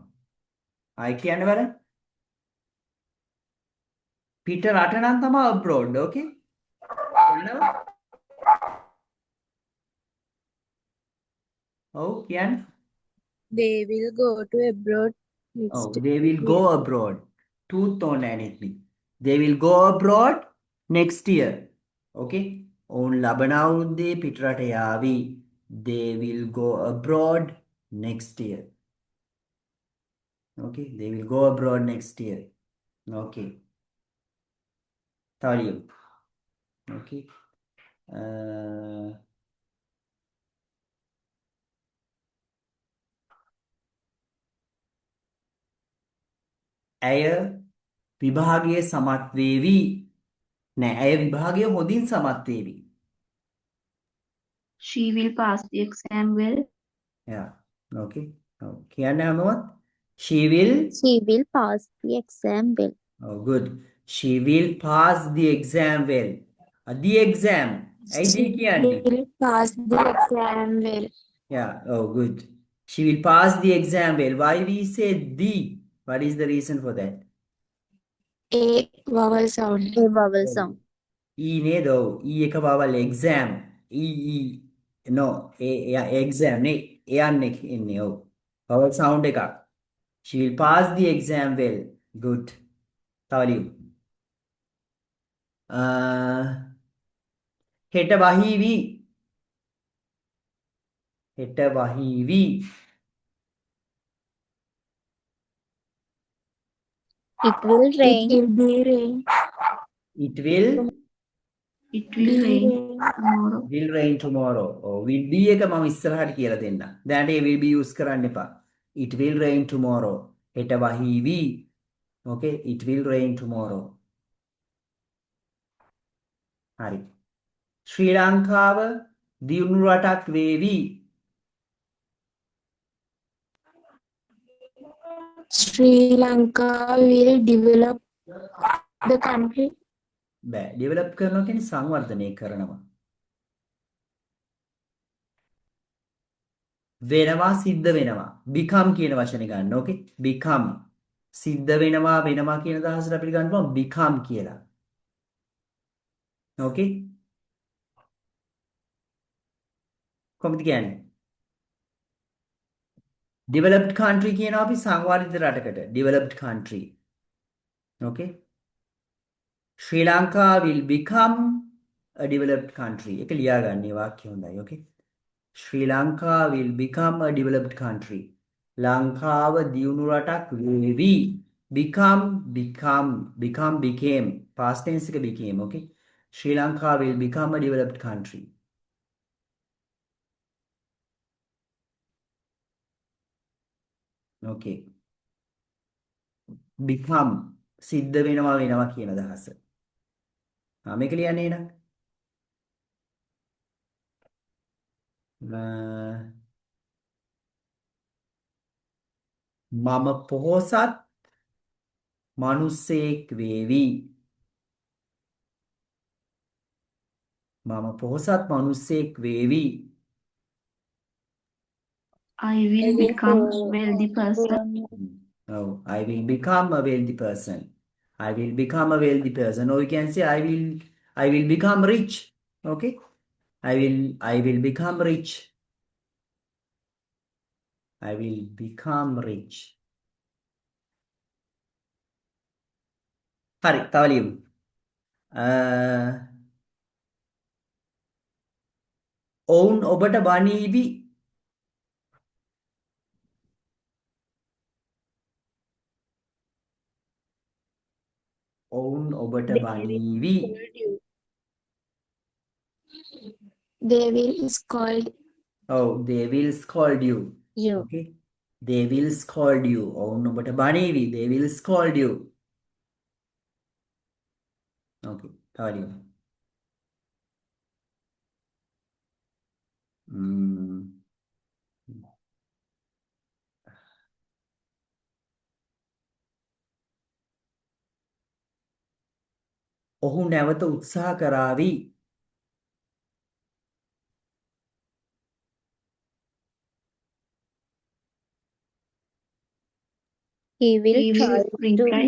ආයි කියන්න බලන්න පිටරට නම් තමයි abroad ඕකේ කියනවා ඔව් කියන්න They will go to abroad oh next they will go abroad tooth on anything they will go abroad next year okay ඔවුන් ලබන අවුරුද්දේ පිටරට යාවි they will go abroad next year okay they will go abroad next year okay තව ලියමු okay ඇය විභාගයේ සමත් වේවි නෑ ඇය විභාගයේ හොඳින් සමත් වේවි She will pass the exam well. yeah okay කියන්න හැමෝම she will She will pass the exam well. oh good she will pass the exam well the exam ඇයි She දී කියන්නේ will pass the exam well. yeah oh good she will pass the exam well why we say the what is the reason for that A vowel sound. A vowel sound. E නේද ඔව් E එක vowel exam E no exam නේ එයන්නේ ඉන්නේ ඔව් vowel sound එකක් she will pass the exam well good තව ලියමු හෙට වහීවි හෙට වහීවි It will It rain. will be rain. it will It will rain tomorrow. will rain tomorrow will be එක මම ඉස්සරහට කියලා දෙන්න දැනට ඒ will be use කරන්න එපා it will rain tomorrow හෙට වහීවි okay it will rain tomorrow හරි ශ්‍රී ලංකාව දියුණු රටක් වේවි Sri Lanka will develop the country. බෑ ඩෙවලොප් කරනවා කියන්නේ සංවර්ධනය කරනවා වෙනවා සිද්ධ වෙනවා become කියන වචනේ ගන්න ඕකේ become සිද්ධ වෙනවා කියන අදහසට අපිට ගන්න පුළුවන් become කියලා ඕකේ කොහොමද කියන්නේ developed country කියනවා අපි සංවර්ධිත රටකට developed country okay Sri Lanka will become a developed country එක ලියාගන්න මේ වාක්‍ය හොඳයි okay Sri Lanka will become a developed country ලංකාව දියුණු රටක් වේවි became past tense එක became okay Sri Lanka will become a developed country Okay. become සිද්ධ වෙනවා කියන අදහස. මේක ලියන්නේ නේද? මම පොහොසත් මිනිසෙක් වේවි. මම පොහොසත් මිනිසෙක් වේවි. I will become wealthy person. Oh, I will become a wealthy person. I will become a wealthy person. Or you can say I will become rich. Okay? I will become rich. I will become rich. හරි, තව ලියමු. ඔවුන් ඔබට බනීවි. ඔවුන් ඔබට බනීවි. They will scold Oh, they will scold you. You. Okay? They will scold you. ඔවුන් ඔබට බනීවි. They will scold you. Okay, තව ලියමු. ඔහු නැවත උත්සාහ කරાવી. He will He try will retry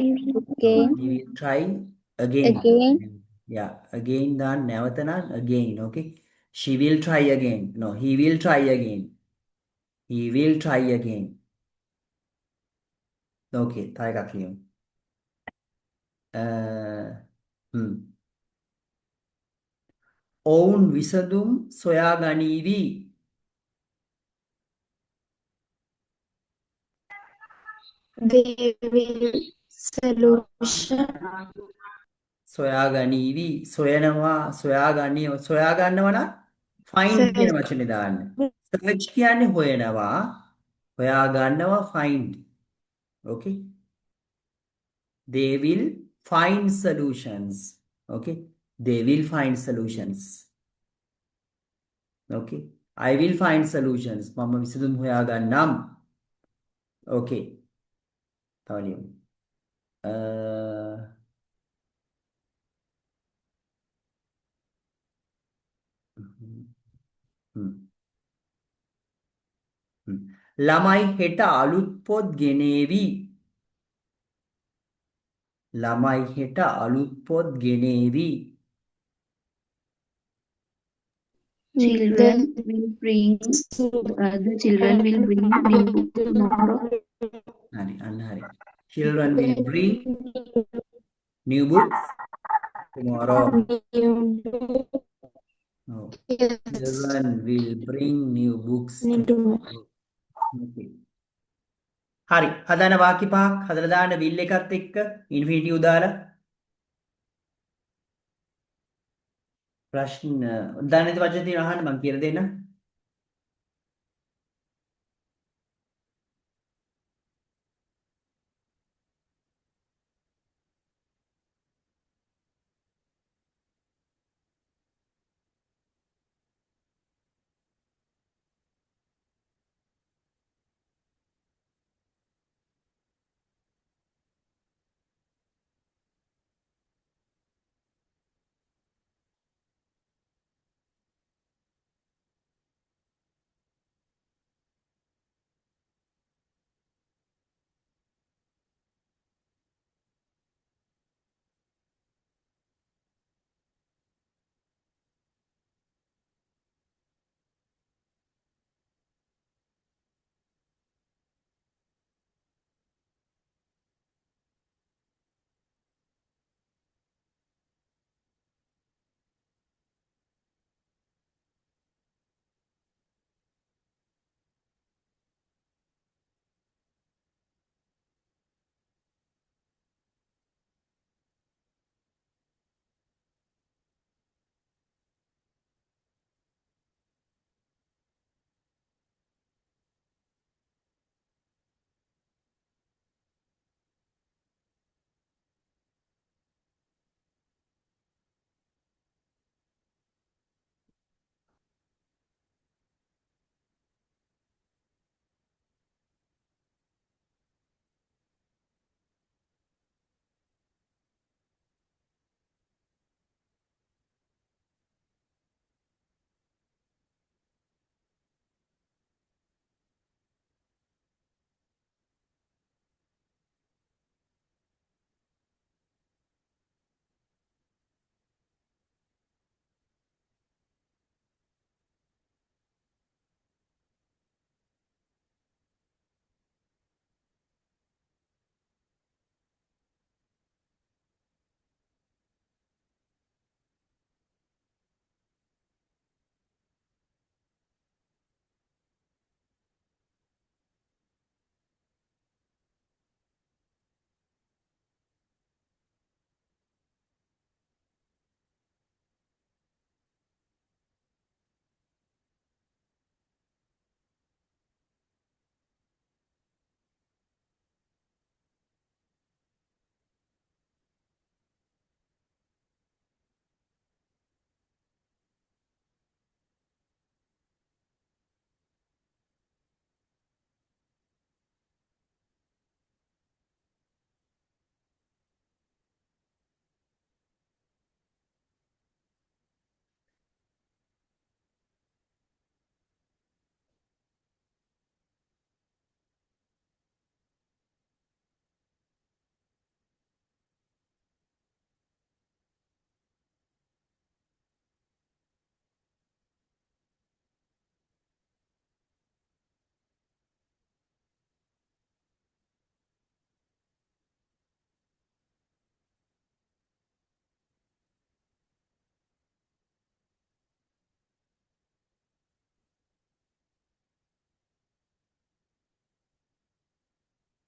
again. He will try again. Again. Yeah, again දාන්න නැවත නම් again. Okay? She will try again. No, he will try again. He will try again. Okay, තව එකක් ලියමු. ඔවුන් විසඳුම් සොයා ගනීවි. they will solution සොයා ගනීවි. සොයනවා, සොයා ගන්නවා නම් find කියන search වචනේ දාන්න. search කියන්නේ හොයනවා. හොයා ගන්නවා find. Okay? They will find solutions. Okay? They will find solutions. Okay? I will find solutions. මම විසඳුම් හොයා ගන්නම්. Okay. තව ලියමු. ළමයි හෙට අලුත් පොත් ගෙනේවි. ළමයි හෙට අලුත් පොත් ගෙනේවි. children will bring the children will bring new book tomorrow. හරි, අන්න හරි. Children will bring new books tomorrow. No. Children will bring new books tomorrow. Okay. හරි. හදන වාක්‍ය පහක් හදලා දාන්න will එකත් එක්ක ඉන්ෆිනිටිව් දාලා. ප්‍රශ්න දන්නේ නැති වචන තියෙනවා අහන්න මම කියලා දෙන්නම්.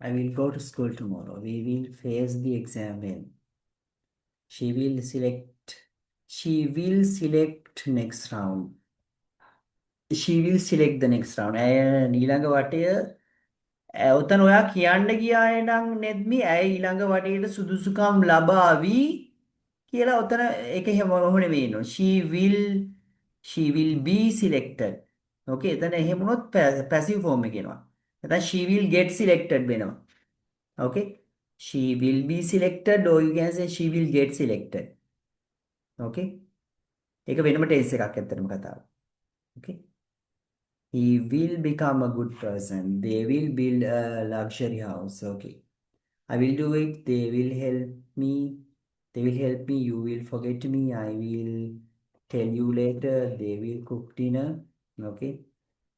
I will go to school tomorrow. We will face the exam well. She will select. She will select next round. She will select the next round. ඊළඟ වටය ඔතන ඔයා කියන්න ගියාය නම් නෙද්මි ඇය ඊළඟ වටේට සුදුසුකම් ලබාවි කියලා ඔතන ඒක එහෙම නෙවෙයි නෝ. She will be selected. Okay එතන එහෙම වුණොත් passive form එක එනවා. නැත්නම් she will get selected වෙනවා. Okay she will be selected or you can say she will get selected. Okay ඒක වෙනම ටෙන්ස් එකක් ඇත්තටම කතාව. Okay he will become a good person. They will build a luxury house. Okay I will do it. They will help me. They will help me. You will forget me. I will tell you later. They will cook dinner. Okay.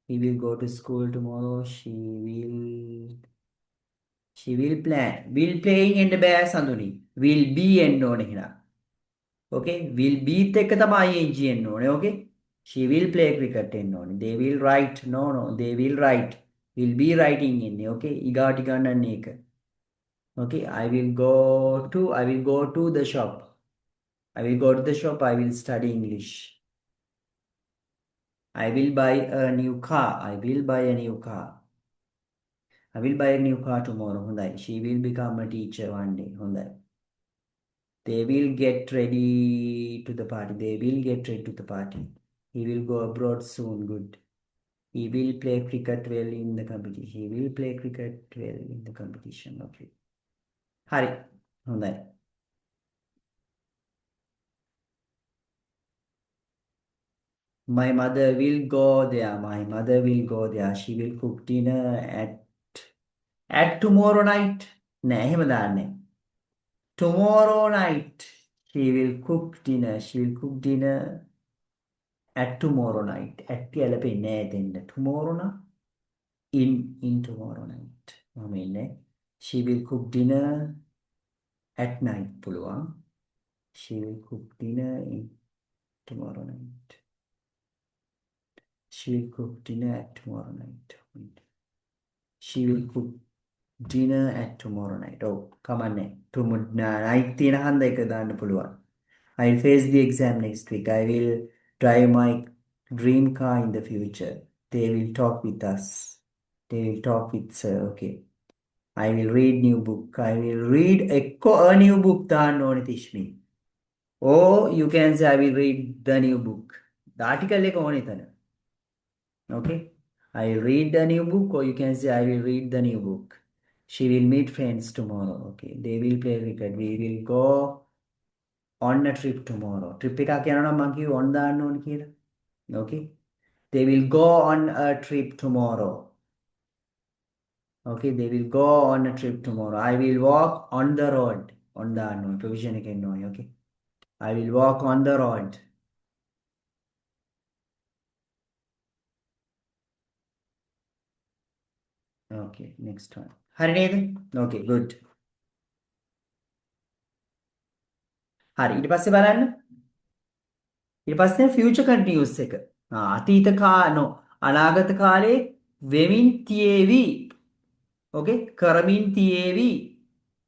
He will go to school tomorrow. She will plan. Will playing in the bear sanduni. Will be and no nehna. Okay. Will be එක තමයි ing එන්න ඕනේ. Okay. She will play cricket එන්න ඕනේ. They will write. No. They will write. Will be writing එන්නේ. Okay. ඊගාට ගන්නන්නේ ඒක. Okay, I will go to the shop. I will go to the shop. I will study English. I will buy a new car. I will buy a new car. I will buy a new car tomorrow. Hondai. She will become a teacher one day. Hondai. They will get ready to the party. They will get ready to the party. He will go abroad soon. Good. He will play cricket well in the competition. He will play cricket well in the competition. Okay. Hari. Hondai. My mother will go there. My mother will go there. She will cook dinner at tomorrow night. නෑ එහෙම දාන්නේ. Tomorrow night. She will cook dinner. She will cook dinner at tomorrow night. At ගැලපෙන්නේ නෑ එතෙන්ට. Tomorrow na in tomorrow night. මම ඉන්නේ. She will cook dinner at night පුළුවන්. She will cook dinner in tomorrow night. She will cook dinner at tomorrow night. She will cook dinner at tomorrow night. Oh, come on. Night තියෙන හන්ද එක දාන්න පුළුවන්. I will face the exam next week. I will drive my dream car in the future. They will talk with us. They will talk with sir. Okay. I will read new book. I will read a new book දාන්න ඕනේ තිෂ්මි. Or you can say I will read the new book. The article එක ඕනේ එතන. Okay, I will read the new book, or you can say I will read the new book. She will meet friends tomorrow. Okay, they will play cricket. We will go on a trip tomorrow. Trip එකක් යනවා නම් මම කිව්ව on දාන්න ඕනේ කියලා. Okay, they will go on a trip tomorrow. Okay, they will go on a trip tomorrow. I will walk on the road. On දාන්න ඕනේ. Provision එක එන්න ඕනේ. Okay, I will walk on the road. Okay, next one. හරි නේද? Okay, good. හරි ඊට පස්සේ බලන්න. ඊට පස්සේ future continuous එක. අතීත කාලෝ අනාගත කාලේ වෙමින් තියේවි. Okay, කරමින් තියේවි.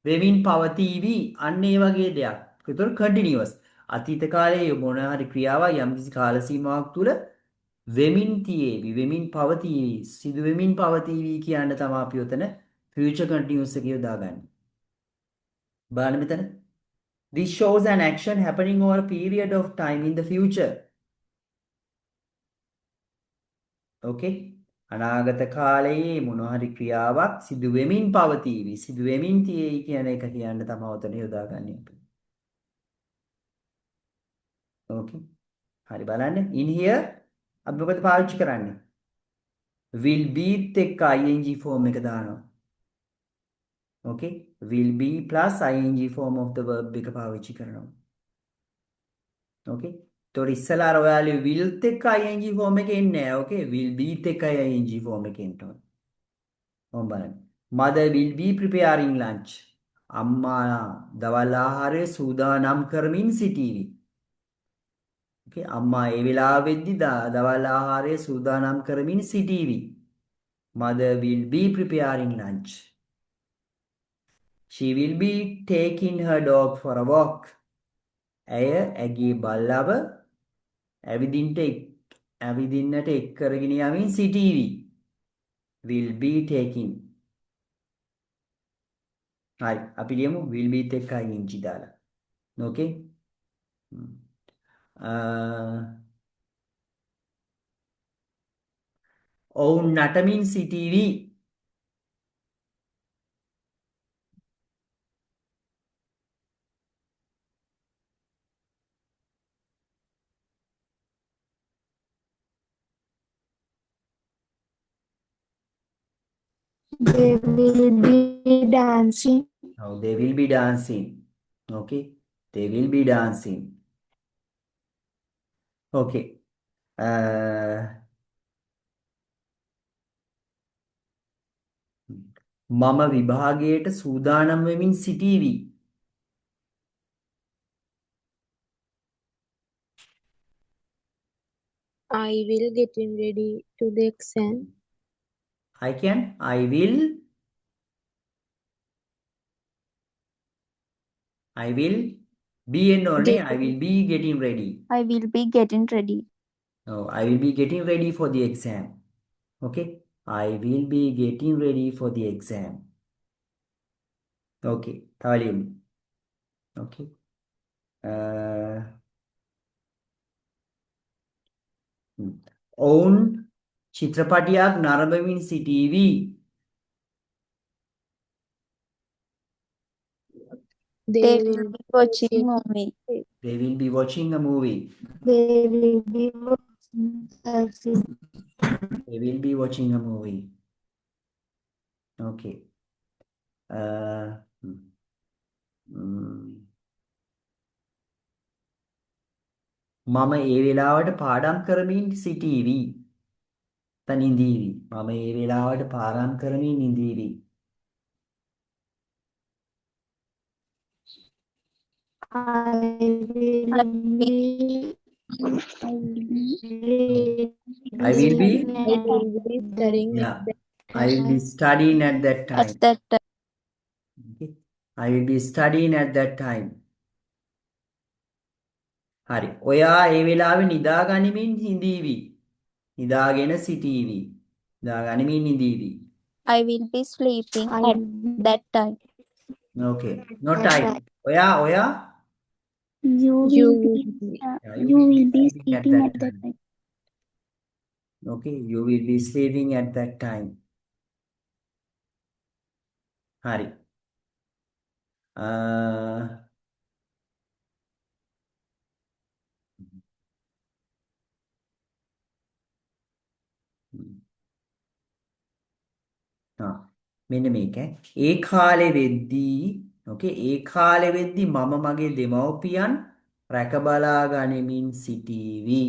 වෙමින් පවතිවි. අන්න ඒ වගේ දෙයක්. ඒතර continuous. අතීත කාලේ මොන හරි ක්‍රියාවක් යම්කිසි කාල සීමාවක් තුල වෙමින් තියේවි. වෙමින් පවතිවි. සිදු වෙමින් පවතිවි කියන තමයි අපි උතන future continuous එක යොදාගන්නේ. බලන්න මෙතන. This shows an action happening over a period of time in the future. Okay? අනාගත කාලයේ මොන හරි ක්‍රියාවක් සිදු වෙමින් පවතිවි. සිදු වෙමින් තියේයි කියන එක කියන්න තමයි උතන යොදාගන්නේ අපි. Okay? හරි බලන්න. In here අපි මොකද පාවිච්චි කරන්නේ? Will be එක්ක ing form එක දානවා. Okay? Will be plus ing form of the verb එක පාවිච්චි කරනවා. Okay? තොර ඉස්සලා අර ඔයාලේ will එක්ක ing form එක එන්නේ නැහැ. Okay? Will be එක්ක ing form එක එන්න ඕනේ. මොම් බලන්න. Mother will be preparing lunch. අම්මා දවල් ආහාරය සූදානම් කරමින් සිටීවි. Okay? අම්මා ඒ වෙලාවෙද්දි දවල් ආහාරය සූදානම් කරමින් සිටීවි. Mother will be preparing lunch. She will be taking her dog for a walk. ඇය ඇගේ බල්ලව ඇවිදින්නට එක් කරගෙන යමින් සිටීවි. Will be taking. හරි අපි ලියමු will be එක්ක ing දාලා. Okay? ඔවුන් නටමින් සිටීවි. They will be dancing. Now they will be dancing. Okay? They will be dancing. Okay. මම විභාගයට සූදානම් වෙමින් සිටීවි. I will getting ready to the exam. I will be in only. I will be getting ready. I will be getting ready. No, I will be getting ready for the exam. Okay? I will be getting ready for the exam. Okay. Talim. Okay. ඔවුන් චිත්‍රපටියක් නරඹමින් සිටීවි. They will be watching movie. They will be watching a movie. They will be watching a film. They will be watching a movie. Okay. මම ඒ වෙලාවට පාඩම් කරමින් සිටීවි. තනින්දීවි. මම ඒ වෙලාවට පාඩම් කරමින් ඉඳීවි. I will be Studying Yeah. I will be studying at that at time. that time. Okay. I will be studying at that time. හරි. ඔයා ඒ වෙලාවේ නිදා ගනිමින් හිඳීවි. නිදාගෙන සිටීවි. නිදා ගනිමින් ඉඳීවි. I will be sleeping at that time. Okay. No time. ඔයා You You will be will be. you will be sleeping at sleeping that at that time. time. Okay. You will be sleeping at that time. හරි. මෙන්න මේක ඒ කාලේ වෙද්දී ඕකේ ඒ කාලේ වෙද්දී මම මගේ දෙමව්පියන් රැක බලා ගනිමින් සිටීවි.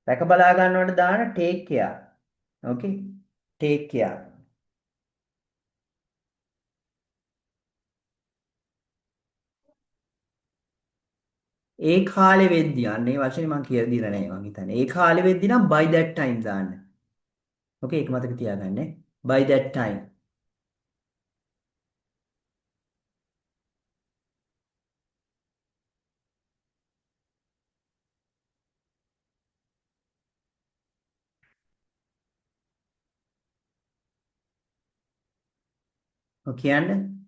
රැක බලා ගන්නවට දාන take care. Okay? Take care. ඒ කාලේ වෙද්දී අන්න ඒ වචනේ මම කියලා දීලා නැහැ මං හිතන්නේ. ඒ කාලේ වෙද්දී නම් by that time දාන්න. Okay ඒක මතක තියාගන්න. By that time. Okay යන්න.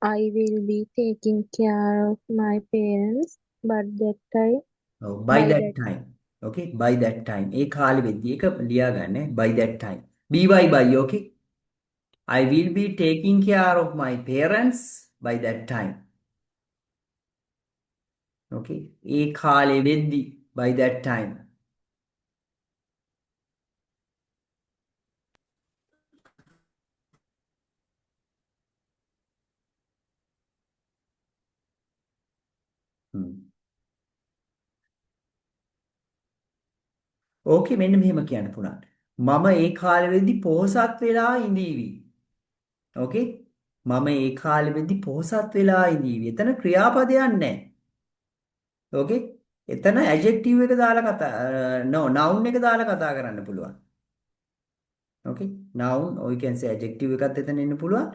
I will be taking care of my parents, but that time, Oh, by by that that time. Okay, by that time. ඒ කාලෙ වෙද්දී ඒක ලියා ගන්න. By that time. By okay. I will be taking care of my parents by that time. Okay. ඒ කාලෙ වෙද්දී by that time. ඕකේ මෙන්න මෙහෙම කියන්න පුළුවන්. මම ඒ කාලෙ වෙද්දී පොහොසත් වෙලා ඉඳීවි. ඕකේ? මම ඒ කාලෙ වෙද්දී පොහොසත් වෙලා ඉඳීවි. එතන ක්‍රියාපදයක් නැහැ. ඕකේ? එතන ඇඩ්ජෙක්ටිව් එක දාලා noun එක දාලා කතා කරන්න පුළුවන්. okay noun or you can say adjective එකත් එතන එන්න පුළුවන්.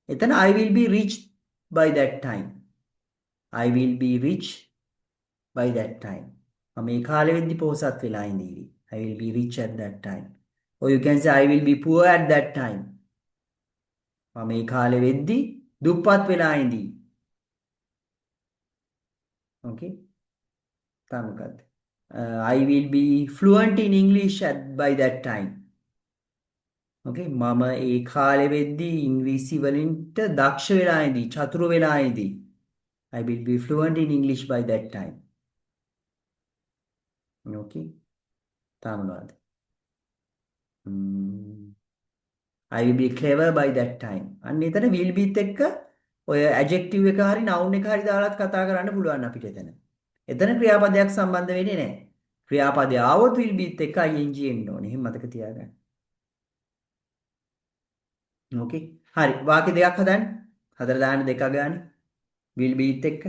එතන I will be rich by that time. I will be rich by that time. මම ඒ කාලෙ වෙද්දි පොහොසත් වෙලා ඉඳීවි. I will be rich at that time. Or you can say I will be poor at that time. මම ඒ කාලෙ වෙද්දි දුප්පත් වෙලා ඉඳී. okay තව මොකක්ද? I will be fluent in English by that time. okay මම ඒ කාලෙ වෙද්දි ඉංග්‍රීසි වලින්ට දක්ෂ වෙලා ඉඳී, චතුර වෙලා ඉඳී. I will be fluent in English by that time. okay තව මොනවද? I will be clever by that time. අන්න එතන will beත් එක්ක ඔය adjective එක හරි noun එක හරි දාලාත් කතා කරන්න පුළුවන් අපිට එතන. එතන ක්‍රියාපදයක් සම්බන්ධ වෙන්නේ නැහැ. ක්‍රියාපදය ආවොත් will beත් එක්ක ing එන්න ඕනේ. එහෙනම් මතක තියාගන්න. okay හරි වාක්‍ය දෙකක් හදන්න. හදලා දාන්න දෙකක් ගන්න. will beත් එක්ක.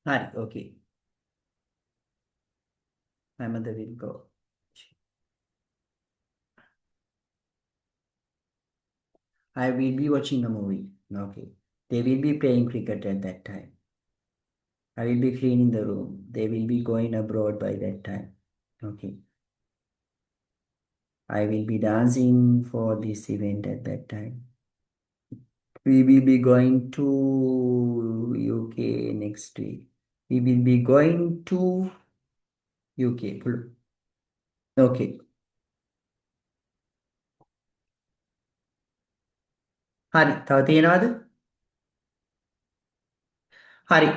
හරි okay my mother will go. I will be watching a movie. okay they will be playing cricket at that time. I will be cleaning the room. They will be going abroad by that time. okay I will be dancing for this event at that time. We will be going to UK next week. We will be going to UK. Okay. හරි තව තියෙනවද? හරි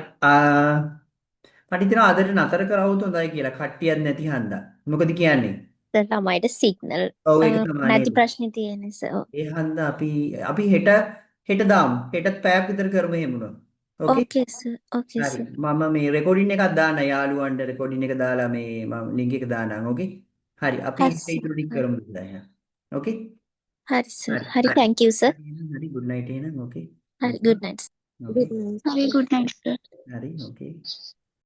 මට හිතෙනවා අදට නතර කරවුවොත් හොඳයි කියලා කට්ටියක් නැති හන්දා. මොකද කියන්නේ? ළමයිට සිග්නල් ඔව් ඒක තමයි නැති නේද? ප්‍රශ්නේ තියෙන නිසා. ඒ හන්දා අපි හෙට දාමු. හෙටත් පැයක් විතර කරමු එහෙම වුණොත්. Okay? ඕකේ සර්. ඕකේ හරි සර්. මම මේ රෙකෝඩින් එකක් දාන්න යාළුවන්ට රෙකෝඩින් එක දාලා මේ මම ලින්ක් එක දාන්නම්. Okay? හරි අපි හරි හෙට සර්. ඉතුරු ටික කරමු දැන්. Okay? හරි සර්. හරි හරි හරි thank you සර්. හරි good night එහෙනම්. Okay? හරි good night. Okay? Good night. Have a good night, sir. හරි okay